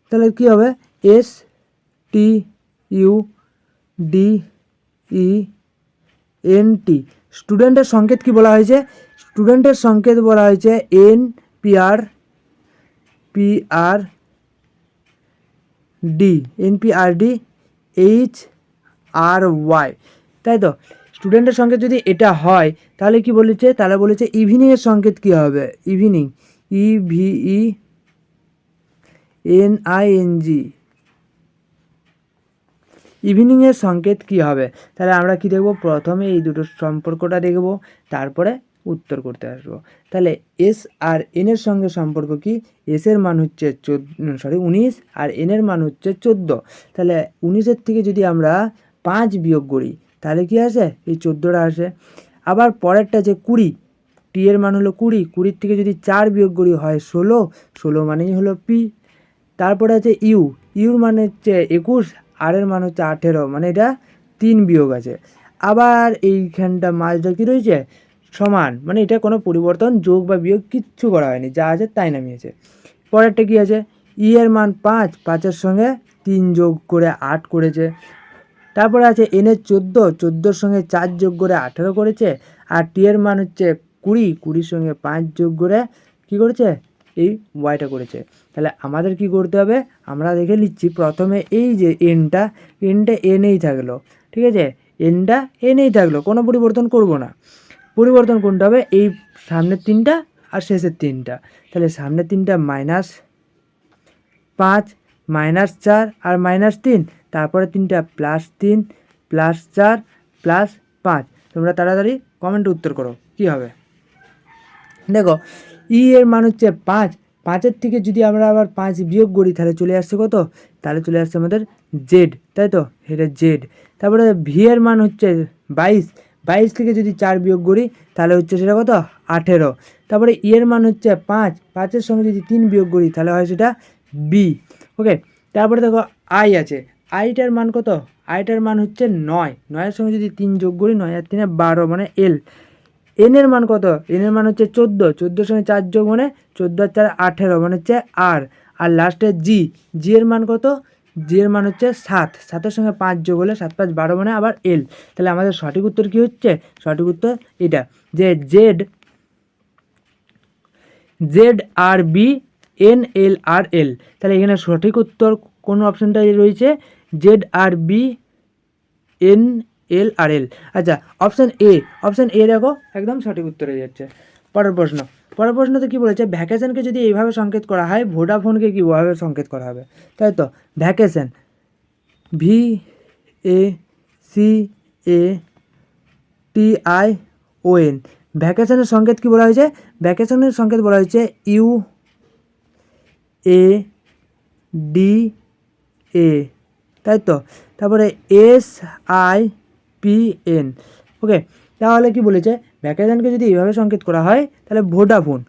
তাহলে কী হবে STUDENT। স্টুডেন্টের সংকেত কি বলা হয়েছে, স্টুডেন্টের সংকেত বলা হয়েছে NPRD HRY, তাই তো। স্টুডেন্টের সংকেত যদি এটা হয় তাহলে কি বলেছে, তাহলে বলেছে ইভিনিংয়ের সংকেত কী হবে, ইভিনিং NING, ইভিনিংয়ের সংকেত কি হবে? তাহলে আমরা কি দেখব, প্রথমে এই দুটো সম্পর্কটা দেখব, তারপরে উত্তর করতে আসবো। তাহলে এস আর এনের সঙ্গে সম্পর্ক কি? এসের মান হচ্ছে 19 আর এনের মান হচ্ছে 14। তাহলে 19-এর থেকে যদি আমরা 5 বিয়োগ করি তাহলে কি আসে? এই 14টা আসে। আবার পরেরটা যে 20, টি এর মান হলো 20, 20 থেকে যদি 4 বিয়োগ করি হয় 16, 16 মানেই হলো পি। তারপরে আছে ইউর মান হচ্ছে 21, আর এর মান হচ্ছে 18, মানে এটা 3 বিয়োগ আছে। আবার এইখানটা মাঝটা কী রয়েছে? সমান, মানে এটা কোনো পরিবর্তন, যোগ বা বিয়োগ কিচ্ছু করা হয়নি, যা আছে তাই নামিয়েছে। পরেরটা কী আছে? এর মান 5, 5-এর সঙ্গে 3 যোগ করে 8 করেছে। তারপরে আছে এনের 14, 14-র সঙ্গে 4 যোগ করে 18 করেছে। আর টি এর মান হচ্ছে 20, 20-র সঙ্গে 5 যোগ করে কী করেছে? এই ওয়াইটা করেছে। তাহলে আমাদের কি করতে হবে? আমরা দেখে নিচ্ছি, প্রথমে এই যে এনটা এনেই থাকলো, ঠিক আছে? এনটা এনেই থাকলো, কোনো পরিবর্তন করব না। পরিবর্তন কোনটা হবে? এই সামনের 3টা আর শেষের 3টা। তাহলে সামনের 3টা -5, -4 আর -3, তারপরে 3টা +3, +4, +5। তোমরা তাড়াতাড়ি কমেন্টে উত্তর করো কি হবে। দেখো, এর মান হচ্ছে 5, 5-এর থেকে যদি আমরা আবার 5 বিয়োগ করি তাহলে চলে আসছে কত? তাহলে চলে আসছে আমাদের জেড, তাই তো? এটা জেড। তারপরে ভি এর মান হচ্ছে 22, 22 থেকে যদি 4 বিয়োগ করি তাহলে হচ্ছে সেটা কত? 18। তারপরে এর মান হচ্ছে 5, 5-এর সঙ্গে যদি 3 বিয়োগ করি তাহলে হয় সেটা বি। ওকে, তারপরে দেখো আই আছে, আইটার মান কত? আইটার মান হচ্ছে 9, 9-এর সঙ্গে যদি 3 যোগ করি 9 আর 3 12, মানে এল। এনের মান কত? এনের মান হচ্ছে 14, 14-র সঙ্গে 4 যোগ মানে 14 আর 4 18, মানে হচ্ছে আর। আর লাস্টে জি এর মান কত? জি এর মান হচ্ছে 7, 7-এর সঙ্গে 5 যোগ হলে 7 5 12, মানে আবার এল। তাহলে আমাদের সঠিক উত্তর কি হচ্ছে? সঠিক উত্তর এটা, যে জেড আর বি এন এল আর এল। তাহলে এখানে সঠিক উত্তর কোন অপশানটা রয়েছে? জেড আর বি এন এল আর এল। আচ্ছা, অপশান এ দেখো একদম সঠিক উত্তর হয়ে যাচ্ছে। পরের প্রশ্নতে কী বলেছে? ভ্যাকেশনকে যদি এইভাবে সংকেত করা হয়, ভোডাফোনকে কীভাবে সংকেত করা হবে? তাই তো, ভ্যাকেশন VACATION, ভ্যাকেশনের সংকেত কী বলা হয়েছে? ভ্যাকেশনের সংকেত বলা হয়েছে UADA, তাই তো। তারপরে SIPN। ওকে, তাহলে কি বলেছে? ভ্যাকেশনকে যদি এইভাবে সংকেত করা হয় তাহলে ভোডাফোন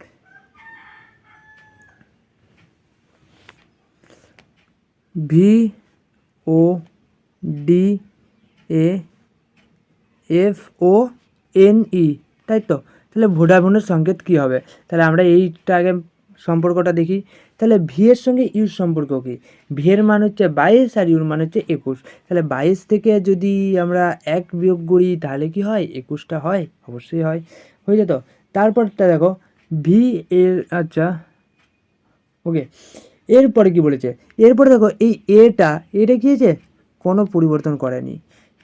VODAFONE, তাই তো। তাহলে ভোডাফোনের সংকেত কী হবে? তাহলে আমরা এইটা আগে সম্পর্কটা দেখি। তাহলে ভি এর সঙ্গে ইউর সম্পর্ক কী? ভি এর মান হচ্ছে 22 আর ইউর মান হচ্ছে 21। তাহলে 22 থেকে যদি আমরা 1 বিয়োগ করি তাহলে কি হয়? 21টা হয়, অবশ্যই হয়, হয়ে যেত। তারপরটা দেখো ভি এর, আচ্ছা ওকে, এরপরে কি বলেছে? এরপরে দেখো এই এটা কী হয়েছে? কোনো পরিবর্তন করেনি।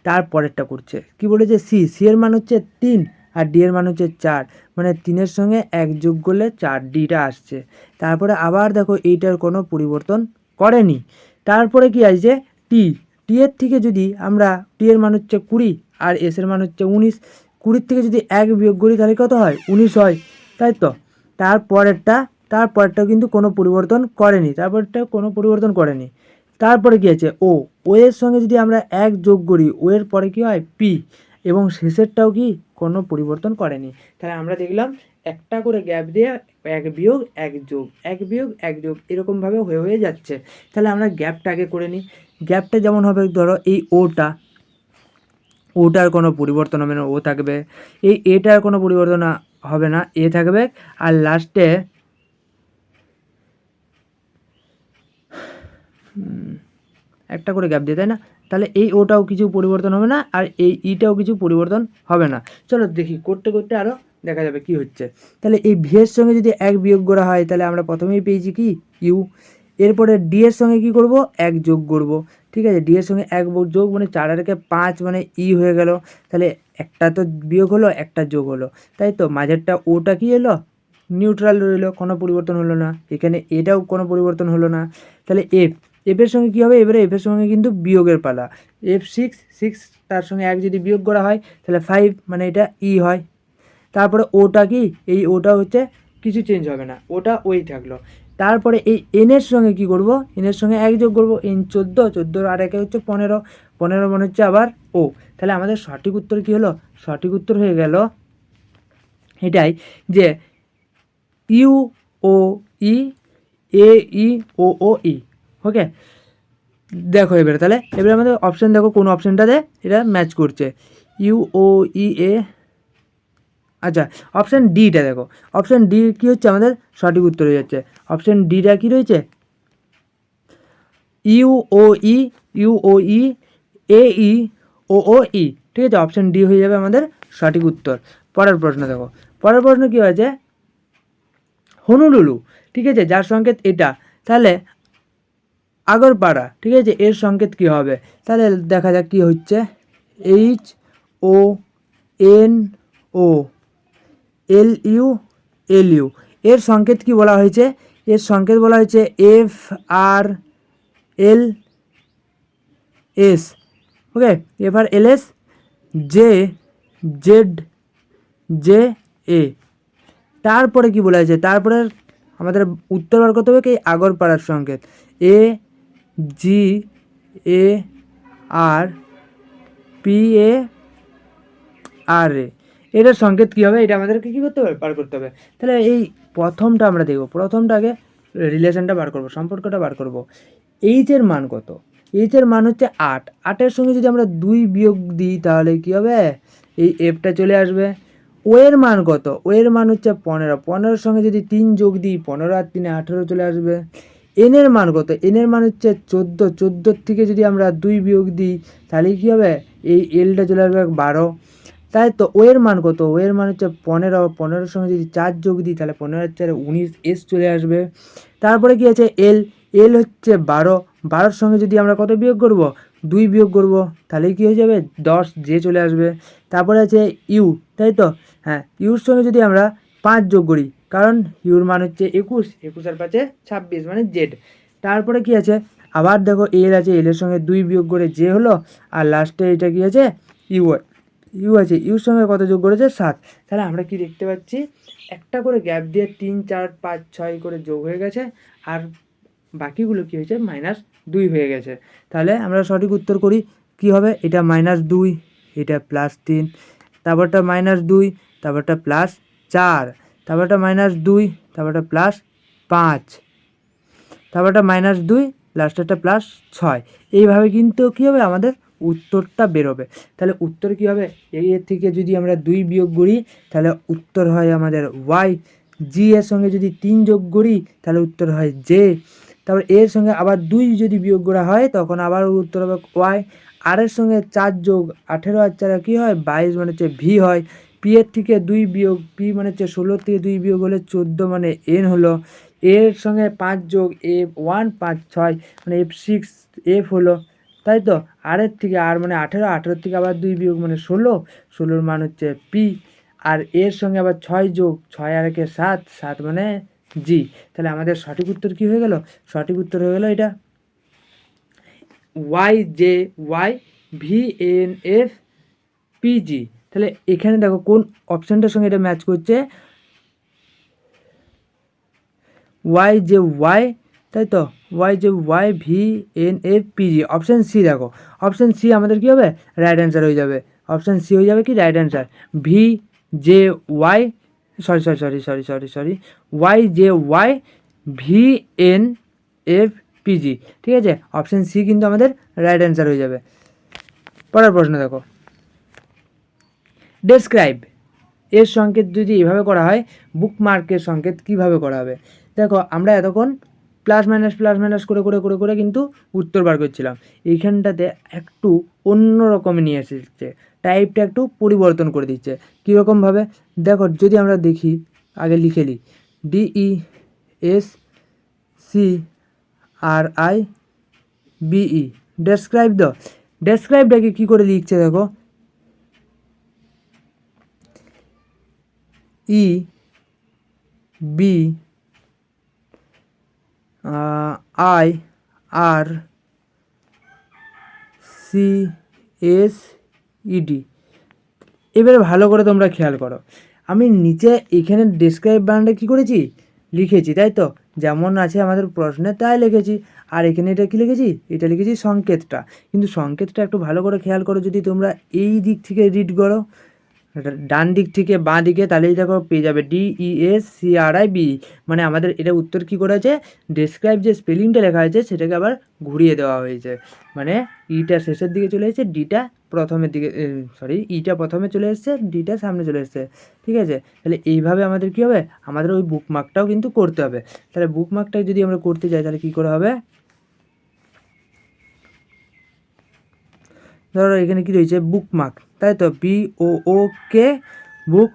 তারপরেরটা করছে কি বলেছে? সি এর মান হচ্ছে 3 আর ডি এর মান হচ্ছে 4, মানে 3-এর সঙ্গে 1 যোগ করলে 4, ডিটা আসছে। তারপরে আবার দেখো এইটার কোনো পরিবর্তন করেনি। তারপরে কি আসছে? টি এর থেকে যদি আমরা, টি এর মান হচ্ছে 20 আর এস এর মান হচ্ছে 19, 20 থেকে যদি 1 বিয়োগ করি তাহলে কত হয়? 19 হয়, তাই তো। তারপরেরটা কিন্তু কোনো পরিবর্তন করেনি, তারপরে কি আছে? ও এর সঙ্গে যদি আমরা 1 যোগ করি, ও এর পরে কি হয়? পি, এবং শেষেরটাও কি কোনো পরিবর্তন করেনি। তাহলে আমরা দেখলাম একটা করে গ্যাপ দিয়ে 1 বিয়োগ 1 যোগ, 1 বিয়োগ 1 যোগ, এরকমভাবে হয়ে যাচ্ছে। তাহলে আমরা গ্যাপটা আগে করে নিই। গ্যাপটা যেমন হবে, ধরো এই ওটার কোনো পরিবর্তন হবে না, ও থাকবে। এই এটার কোনো পরিবর্তন হবে না, এ থাকবে। আর লাস্টে একটা করে গ্যাপ দিয়ে, তাই না? তাহলে এই ওটাও কিছু পরিবর্তন হবে না, আর এই ইটাও কিছু পরিবর্তন হবে না। চলো দেখি, করতে করতে আরও দেখা যাবে কি হচ্ছে। তাহলে এই ভি এর সঙ্গে যদি 1 বিয়োগ করা হয় তাহলে আমরা প্রথমেই পেয়েছি কি? ইউ। এরপরে ডি এর সঙ্গে কী করব? 1 যোগ করব, ঠিক আছে? ডি এর সঙ্গে 1 যোগ মানে 4 আর 5, মানে ই হয়ে গেল। তাহলে একটা তো বিয়োগ হলো, একটা যোগ হলো, তাই তো। মাঝেরটা ওটা কি এলো? নিউট্রাল রইল, কোনো পরিবর্তন হলো না। এখানে এটাও কোনো পরিবর্তন হলো না। তাহলে এফের সঙ্গে কী হবে, এবারে এফের সঙ্গে কিন্তু বিয়োগের পালা। F6 তার সঙ্গে 1 যদি বিয়োগ করা হয় তাহলে 5, মানে এটা ই হয়। তারপরে ওটা কি, এই ওটা হচ্ছে কিছু চেঞ্জ হবে না, ওটা ওই থাকলো। তারপরে এই এনের সঙ্গে কি করব, এনের সঙ্গে 1 যোগ করবো, এন 14 আর 1 হচ্ছে 15 মানে হচ্ছে আবার ও। তাহলে আমাদের সঠিক উত্তর কি হলো, সঠিক উত্তর হয়ে গেল এটাই যে ইউ ও ই, এ ই ও ও ই। ওকে, দেখো এবারে তাহলে এবারে আমাদের অপশান দেখো কোন অপশানটাতে এটা ম্যাচ করছে। ইউ ও ই এ, আচ্ছা অপশান ডিটা দেখো, অপশান ডি কী হচ্ছে আমাদের সঠিক উত্তর হয়ে যাচ্ছে। অপশান ডিটা কী রয়েছে, ইউ ও ই, ইউ ও ই, এ ই ও ও ই। ঠিক আছে, অপশান ডি হয়ে যাবে আমাদের সঠিক উত্তর। পরের প্রশ্ন দেখো, পরের প্রশ্ন কী হয়েছে, হনুলুলু, ঠিক আছে, যার সংকেত এটা, তাহলে আগরপাড়া, ঠিক আছে, এর সংকেত কী হবে, তাহলে দেখা যাক কী হচ্ছে। H O N O L U, L U, এর সংকেত কি বলা হয়েছে, এর সংকেত বলা হয়েছে F R L S. Okay, F R L S J Z J A. তারপরে কি বলা হয়েছে, তারপরে আমাদের উত্তর বার করতে হবে কি আগরপাড়ার সংকেত, এ জি এ আর পি এ আর এ, এটার সংকেত কী হবে, এটা আমাদেরকে কী করতে হবে, বার করতে হবে। তাহলে এই প্রথমটা আমরা দেখব, প্রথমটাকে রিলেশনটা বার করব, সম্পর্কটা বার করব। এইচের মান কত, এইচের মান হচ্ছে 8, 8-এর সঙ্গে যদি আমরা 2 বিয়োগ দিই তাহলে কী হবে, এই এফটা চলে আসবে। ও এর মান কত, ও এর মান হচ্ছে 15, 15-এর সঙ্গে যদি 3 যোগ দিই 15 আর 3 18 চলে আসবে। এনের মান কত, এনের মান হচ্ছে 14, 14 থেকে যদি আমরা 2 বিয়োগ দিই তাহলে কী হবে, এই এলটা চলে আসবে 12। তাই তো ও এর মান কত, ও এর মান হচ্ছে 15, 15-এর সঙ্গে যদি 4 যোগ দিই তাহলে 15 আর 4 19, এস চলে আসবে। তারপরে কি আছে এল, এল হচ্ছে 12, 12-এর সঙ্গে যদি আমরা কত বিয়োগ করব, 2 বিয়োগ করব, তাহলে কী হয়ে যাবে 10, জে চলে আসবে। তারপরে আছে ইউ, তাই তো, হ্যাঁ, ইউর সঙ্গে যদি আমরা 5 যোগ করি, কারণ ইউর মান হচ্ছে 21, 21 আর 5-এ 26 মানে জেড। তারপরে কি আছে, আবার দেখো এল আছে, এলের সঙ্গে 2 বিয়োগ করে জে হলো, আর লাস্টে এটা কি আছে ইউ, ইউ আছে, ইউর সঙ্গে কত যোগ করেছে 7। তাহলে আমরা কি দেখতে পাচ্ছি, একটা করে গ্যাপ দিয়ে 3 4 5 6 করে যোগ হয়ে গেছে, আর বাকিগুলো কি হয়েছে -2 হয়ে গেছে। তাহলে আমরা সঠিক উত্তর করি কি হবে, এটা -2, এটা +3, তারপরটা -2, তারপরটা +4, তারপরটা -2, তারপরটা +5, তারপরটা -2, লাস্টেরটা +6। এইভাবে কিন্তু কী হবে, আমাদের উত্তরটা বেরোবে। তাহলে উত্তর কী হবে, এর থেকে যদি আমরা 2 বিয়োগ করি তাহলে উত্তর হয় আমাদের ওয়াই। জি এর সঙ্গে যদি 3 যোগ করি তাহলে উত্তর হয় জে। তারপর এর সঙ্গে আবার 2 যদি বিয়োগ করা হয় তখন আবার উত্তর হবে ওয়াই। আর এর সঙ্গে 4 যোগ 18 আর 4 কী হয় 22, মানে হচ্ছে ভি হয়। পি এর থেকে 2 বিয়োগ, পি মানে হচ্ছে 16 থেকে 2 বিয়োগ হলে 14, মানে এন হলো। এর সঙ্গে 5 যোগ এফ 1 5 6, মানে F6 এফ হলো, তাই তো। আর এর থেকে আর মানে 18, 18 থেকে আবার 2 বিয়োগ মানে 16, 16-র মান হচ্ছে পি। আর এর সঙ্গে আবার 6 যোগ 6 আর 1-এ 7, 7 মানে জি। তাহলে আমাদের সঠিক উত্তর কী হয়ে গেল, সঠিক উত্তর হয়ে গেল এটা Y J Y V N F P G. তাহলে এখানে দেখো কোন অপশানটার সঙ্গে এটা ম্যাচ করছে, ওয়াই জে ওয়াই, তাই তো, Y J Y V N F P G. Option C দেখো, অপশান সি আমাদের কী হবে, রাইট অ্যান্সার হয়ে যাবে। অপশান সি হয়ে যাবে কি right answer, V J Y, sorry Y J Y V N F P G. ঠিক আছে, অপশান সি কিন্তু আমাদের রাইট অ্যান্সার হয়ে যাবে। পরের প্রশ্ন দেখো, ডেসক্রাইব এর সংকেত যদি এভাবে করা হয়, বুকমার্কের সংকেত কিভাবে করা হবে। দেখো আমরা এতক্ষণ প্লাস মাইনাস করে কিন্তু উত্তর বার করছিলাম, এইখানটাতে একটু অন্য রকম নিয়ে এসেছে, টাইপটা একটু পরিবর্তন করে দিচ্ছে। কীরকমভাবে দেখো, যদি আমরা দেখি, আগে লিখে নিই, DESCRIBE, ডেসক্রাইব দ, ডেসক্রাইবটাকে কী করে লিখছে দেখো, B I R C S E D. এবারে ভালো করে তোমরা খেয়াল করো, আমি নিচে এখানে ডেসক্রাইব বানানটা কী করেছি, লিখেছি, তাই তো, যেমন আছে আমাদের প্রশ্নে তাই লিখেছি। আর এখানে এটা কী লিখেছি, এটা লিখেছি সংকেতটা। কিন্তু সংকেতটা একটু ভালো করে খেয়াল করো, যদি তোমরা এই দিক থেকে রিড করো, ডান দিক থেকে বাঁ দিকে, তাহলে এটা পেয়ে যাবে DESCRIB। মানে আমাদের এটা উত্তর কী করেছে, ডেসক্রাইব যে স্পেলিংটা লেখা হয়েছে সেটাকে আবার ঘুরিয়ে দেওয়া হয়েছে। মানে ইটা শেষের দিকে চলে এসেছে, ডিটা প্রথমের দিকে, ইটা প্রথমে চলে এসেছে, ডিটা সামনে চলে এসেছে। ঠিক আছে, তাহলে এইভাবে আমাদের কী হবে, আমাদের ওই বুকমার্কটাও কিন্তু করতে হবে। তাহলে বুকমার্কটা যদি আমরা করতে যাই তাহলে কী করে হবে, ধরো এখানে কী রয়েছে, বুকমার্ক, তাই তো, BOOK, বুক,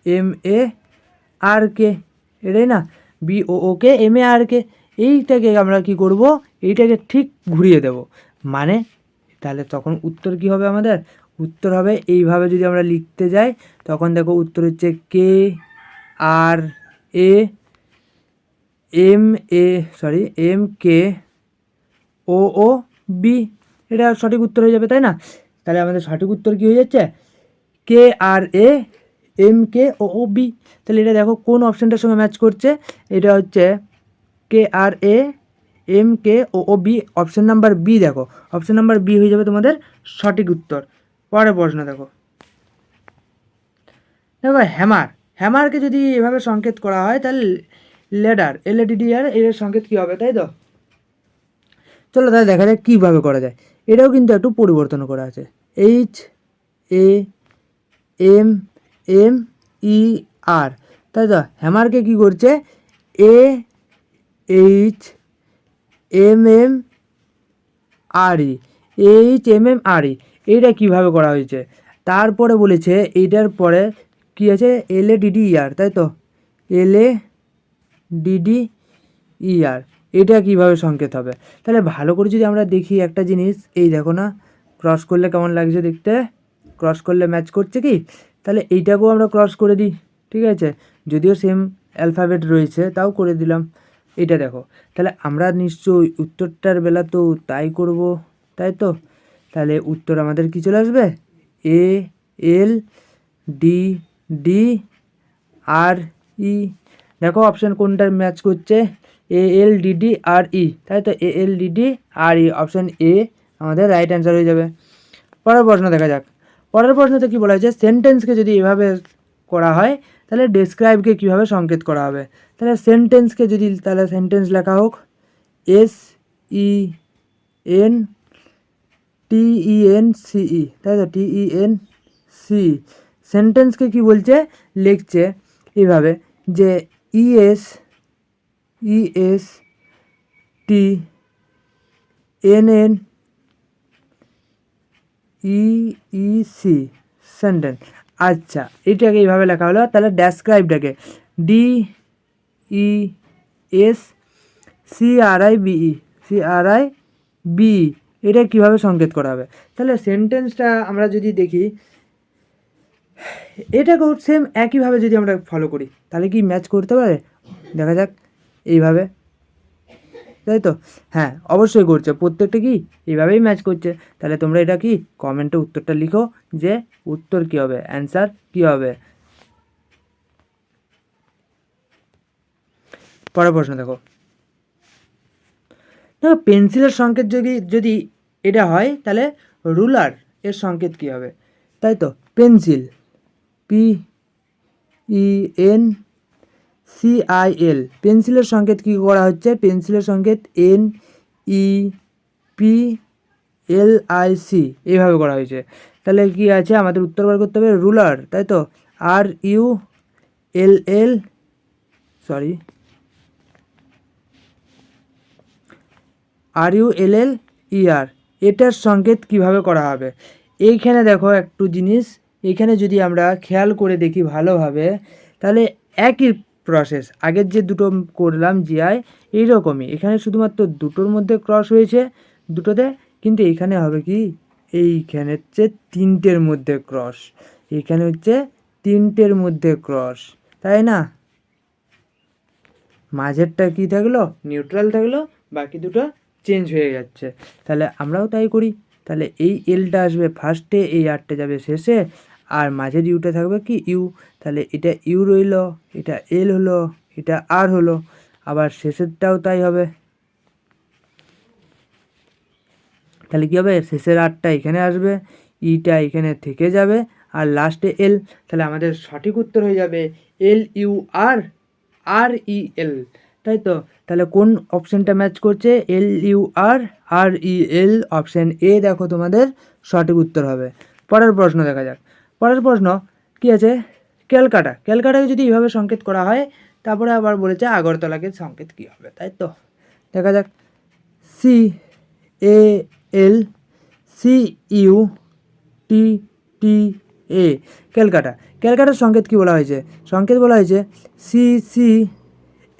MARK, এটাই না, BOOK MARK। এইটাকে আমরা কি করব, এইটাকে ঠিক ঘুরিয়ে দেব, মানে তাহলে তখন উত্তর কি হবে, আমাদের উত্তর হবে এইভাবে। যদি আমরা লিখতে যাই তখন দেখো উত্তর হচ্ছে MKOOB। এটা সঠিক উত্তর হয়ে যাবে, তাই না? তাহলে আমাদের সঠিক উত্তর কী হয়ে যাচ্ছে, KRAMKOOB। তাহলে এটা দেখো কোন অপশানটার সঙ্গে ম্যাচ করছে, এটা হচ্ছে KRAMKOOB, অপশান নাম্বার বি। দেখো অপশান নাম্বার বি হয়ে যাবে তোমাদের সঠিক উত্তর। পরের প্রশ্ন দেখো, হ্যামারকে যদি এভাবে সংকেত করা হয় তাহলে লেডার, LADDR, এর সংকেত কী হবে, তাই তো? চলো তাহলে দেখা যাক কীভাবে করা যায়। এটাও কিন্তু একটু পরিবর্তন করা আছে, HAMMER, তাই তো? হ্যামারকে কী করছে, HMMRE, এইটা কীভাবে করা হয়েছে। তারপরে বলেছে এইটার পরে কী আছে, LADDER, তাই তো, LADDER, এটা কীভাবে সংকেত হবে। তাহলে ভালো করে যদি আমরা দেখি একটা জিনিস, এই দেখো না, ক্রস করলে কেমন লাগছে দেখতে, ক্রস করলে ম্যাচ করছে কি, তাহলে এইটাকেও আমরা ক্রস করে দিই। ঠিক আছে, যদিও সেম অ্যালফাবেট রয়েছে তাও করে দিলাম। এটা দেখো, তাহলে আমরা নিশ্চয়ই উত্তরটার বেলা তো তাই করব, তাই তো? তাহলে উত্তর আমাদের কি চলে আসবে, ALDDRE। দেখো অপশান কোনটার ম্যাচ করছে, ALDDRE, তাই তো, ALDDRE, অপশান এ আমাদের রাইট অ্যান্সার হয়ে যাবে। পরের প্রশ্ন দেখা যাক। পরের প্রশ্নতে কী বলা হয়েছে, সেন্টেন্সকে যদি এভাবে করা হয় তাহলে ডেসক্রাইবকে কীভাবে সংকেত করা হবে। তাহলে সেন্টেন্সকে যদি, তাহলে সেন্টেন্স লেখা হোক SENTENCE, তাই তো, TENC। সেন্টেন্সকে কি বলছে, লিখছে এইভাবে যে ESTNNEEC, সেন্টেন্স। আচ্ছা, এটাকে এইভাবে লেখা হলো। তাহলে ডেসক্রাইবটাকে DESCRIBE, এটা কীভাবে সংকেত করা হবে। তাহলে সেন্টেন্সটা আমরা যদি দেখি, এটাকেও সেম একইভাবে যদি আমরা ফলো করি তাহলে কি ম্যাচ করতে পারে, দেখা যাক এইভাবে, তাই তো? হ্যাঁ, অবশ্যই করছে, প্রত্যেকটা কি এইভাবেই ম্যাচ করছে। তাহলে তোমরা এটা কি কমেন্টে উত্তরটা লিখো যে উত্তর কী হবে, অ্যান্সার কী হবে। পরের প্রশ্ন দেখো, পেন্সিলের সংকেত যদি এটা হয় তাহলে রুলার এর সংকেত কী হবে, তাই তো? পেন্সিল, PENCIL, পেন্সিলের সংকেত কী করা হচ্ছে, পেন্সিলের সংকেত NEPLIC, এইভাবে করা হয়েছে। তাহলে কি আছে, আমাদের উত্তর বার করতে হবে রুলার, তাই তো, RULLER, এটার সংকেত কিভাবে করা হবে। এইখানে দেখো একটু জিনিস, এখানে যদি আমরা খেয়াল করে দেখি ভালোভাবে, তাহলে একই প্রসেস, আগের যে দুটো করলাম জিআই, এইরকমই। এখানে শুধুমাত্র দুটোর মধ্যে ক্রস হয়েছে, দুটোতে, কিন্তু এখানে হবে কি, এইখানে হচ্ছে তিনটের মধ্যে ক্রস, এখানে হচ্ছে তিনটের মধ্যে ক্রস, তাই না? মাঝেরটা কী থাকলো, নিউট্রাল থাকলো, বাকি দুটো চেঞ্জ হয়ে যাচ্ছে। তাহলে আমরাও তাই করি। তাহলে এই এলটা আসবে ফার্স্টে, এই আরটা যাবে শেষে, আর মাঝের ইউটা থাকবে কি ইউ। তাহলে এটা ইউ রইল, এটা এল হলো, এটা আর হলো, আবার শেষেরটাও তাই হবে। তাহলে কী হবে, শেষের আরটা এখানে আসবে, ইটা এখানে থেকে যাবে, আর লাস্টে এল। তাহলে আমাদের সঠিক উত্তর হয়ে যাবে এল ইউ আর, আর ই এল, তাই তো। তাহলে কোন অপশানটা ম্যাচ করছে, L U R, R E L, option A দেখো তোমাদের সঠিক উত্তর হবে। পরের প্রশ্ন দেখা যাক। পরের প্রশ্ন কী আছে, ক্যালকাটা। ক্যালকাটাকে যদি এইভাবে সংকেত করা হয়, তারপরে আবার বলেছে আগরতলাকে সংকেত কী হবে, তাই তো। দেখা যাক, সি এ এল সি ইউ টি টি এ, ক্যালকাটা। ক্যালকাটার সংকেত কী বলা হয়েছে, সংকেত বলা হয়েছে C C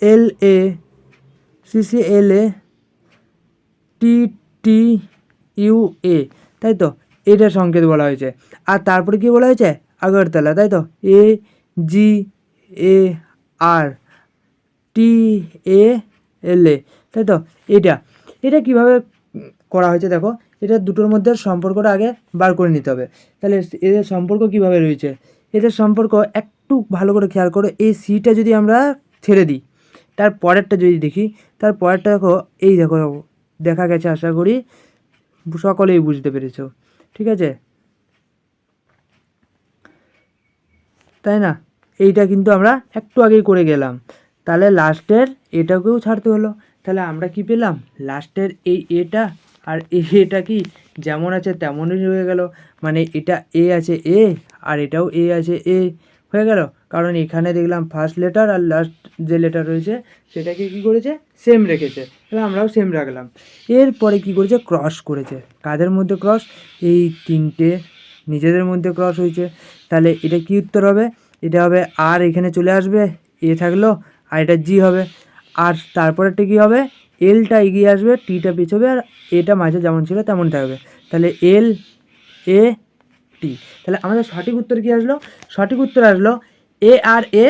L A, C C L A T T U A, তাই তো, এটার সংকেত বলা হয়েছে। আর তারপরে কী বলা হয়েছে, আগরতলা, তাই তো, এ জি এ আর টি এ এল এ, তাই তো। এটা এটা কীভাবে করা হয়েছে দেখো, এটা দুটোর মধ্যে সম্পর্কটা আগে বার করে নিতে হবে। তাহলে এদের সম্পর্ক কীভাবে রয়েছে, এদের সম্পর্ক একটু ভালো করে খেয়াল করো। এই সিটা যদি আমরা ছেড়ে দিই, তার পরেরটা যদি দেখি, তার পরেরটা দেখো, এই দেখো দেখা গেছে, আশা করি সকলেই বুঝতে পেরেছো, ঠিক আছে, তাই না। এইটা কিন্তু আমরা একটু আগেই করে গেলাম। তাহলে লাস্টের এটাকেও ছাড়তে হলো। তাহলে আমরা কি পেলাম, লাস্টের এই এটা আর এটা কি যেমন আছে তেমনই রয়ে গেল। মানে এটা এ আছে এ, আর এটাও এ আছে এ হয়ে গেল, কারণ এখানে দেখলাম ফার্স্ট লেটার আর লাস্ট যে লেটার রয়েছে সেটাকে কি করেছে, সেম রেখেছে। তাহলে আমরাও সেম রাখলাম। এরপরে কি করেছে, ক্রস করেছে। কাদের মধ্যে ক্রস, এই তিনটে নিজেদের মধ্যে ক্রস হয়েছে। তাহলে এটা কি উত্তর হবে, এটা হবে আর, এখানে চলে আসবে এ থাকলো, আর এটা জি হবে। আর তারপরেরটা কী হবে, এলটা এগিয়ে আসবে, টিটা পিছবে, আর এটা মাঝে যেমন ছিল তেমন থাকবে। তাহলে এল এ টি। তাহলে আমাদের সঠিক উত্তর কী আসলো, সঠিক উত্তর আসলো এ আর এ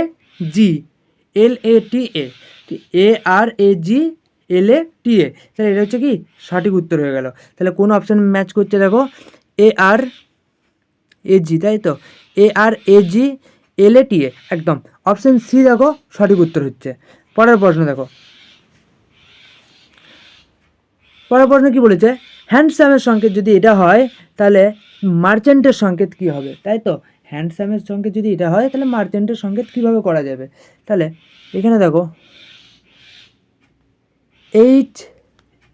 জি এল এ টি এ, এ আর এ জি এল এ টি এ। তাহলে এটা হচ্ছে কি সঠিক উত্তর হয়ে গেল। তাহলে কোন অপশান ম্যাচ করছে দেখো, এ আর এ জি, তাই তো, এ আর এ জি এল এ টি এ, একদম অপশান সি দেখো সঠিক উত্তর হচ্ছে। পরের প্রশ্ন দেখো, পরের প্রশ্ন কী বলেছে, হ্যান্ডসামের সংকেত যদি এটা হয়, তাহলে মার্চেন্টের সংকেত কী হবে, তাই তো। হ্যান্ডসামের সংকেত যদি এটা হয়, তাহলে মার্চেন্টের সংকেত কীভাবে করা যাবে। তাহলে এখানে দেখো, H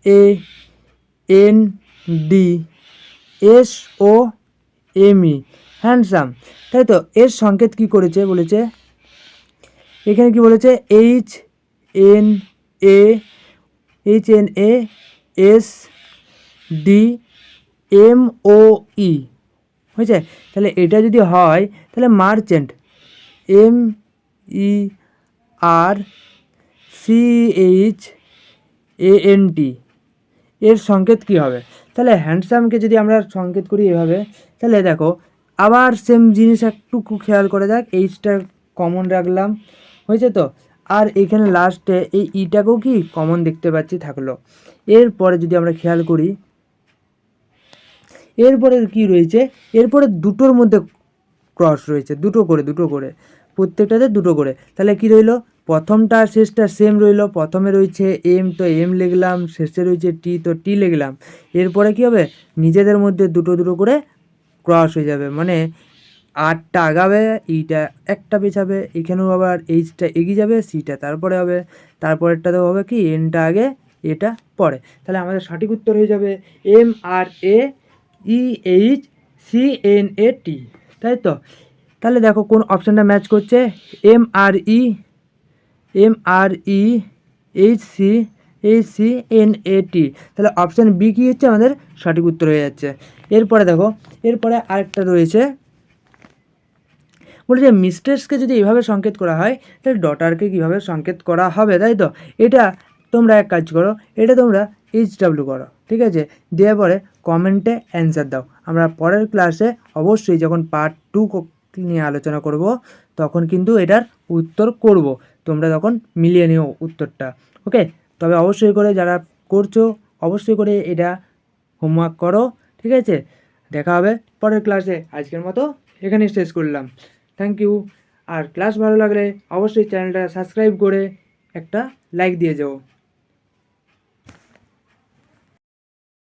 A N D S O M E, handsome, তাই তো। এর সংকেত কী করেছে বলেছে, এখানে কি বলেছে, H N A S D M O E, হয়েছে। তাহলে এটা যদি হয়, তাহলে merchant, M E R C H A N T, এর সংকেত কী হবে। তাহলে হ্যান্ডসামকে যদি আমরা সংকেত করি এভাবে, তাহলে দেখো আবার সেম জিনিস একটু খেয়াল করে যাক, এইচটা কমন রাখলাম, হয়েছে তো। আর এইখানে লাস্টে এই ইটাকেও কি কমন দেখতে পাচ্ছি থাকলো। এরপরে যদি আমরা খেয়াল করি, এরপরে কি রয়েছে, এরপরে দুটোর মধ্যে ক্রস রয়েছে, দুটো করে প্রত্যেকটাতে দুটো করে। তাহলে কি রইল, প্রথমটা শেষটা সেম রইল, প্রথমে রয়েছে এম, তো এম লিখলাম, শেষে রয়েছে টি, তো টি লিখলাম। এরপরে কি হবে, নিজেদের মধ্যে দুটো করে ক্রস হয়ে যাবে, মানে আরটা আগাবে, ইটা একটা পেছাবে, এখানেও আবার এইচটা এগিয়ে যাবে, সিটা তারপরে হবে, তারপরেরটাতেও হবে কি এনটা আগে এটা পরে। তাহলে আমাদের সঠিক উত্তর হয়ে যাবে M R A E H C N A T, তাই তো। তাহলে দেখো কোন অপশানটা ম্যাচ করছে, M R E H C N A T. তাহলে অপশান বি কী হচ্ছে, আমাদের সঠিক উত্তর হয়ে যাচ্ছে। এরপরে দেখো, এরপরে আরেকটা রয়েছে, বলছে মিস্ট্রেসকে যদি এইভাবে সংকেত করা হয়, তাহলে ডটারকে কীভাবে সংকেত করা হবে, তাই তো। এটা তোমরা এক কাজ করো, এটা তোমরা HW করো, ঠিক আছে, দেওয়ার পরে কমেন্টে অ্যান্সার দাও। আমরা পরের ক্লাসে অবশ্যই যখন পার্ট 2 নিয়ে আলোচনা করব, তখন কিন্তু এটার উত্তর করব। তোমরা তখন মিলিয়ে নিও উত্তরটা। ওকে, তবে অবশ্যই করে যারা করছো অবশ্যই করে এটা হোমওয়ার্ক করো, ঠিক আছে? দেখা হবে পরের ক্লাসে। আজকের মতো এখানেই শেষ করলাম। Thank you. আর ক্লাস ভালো লাগলে অবশ্যই চ্যানেলটা সাবস্ক্রাইব করে একটা লাইক দিয়ে যাও।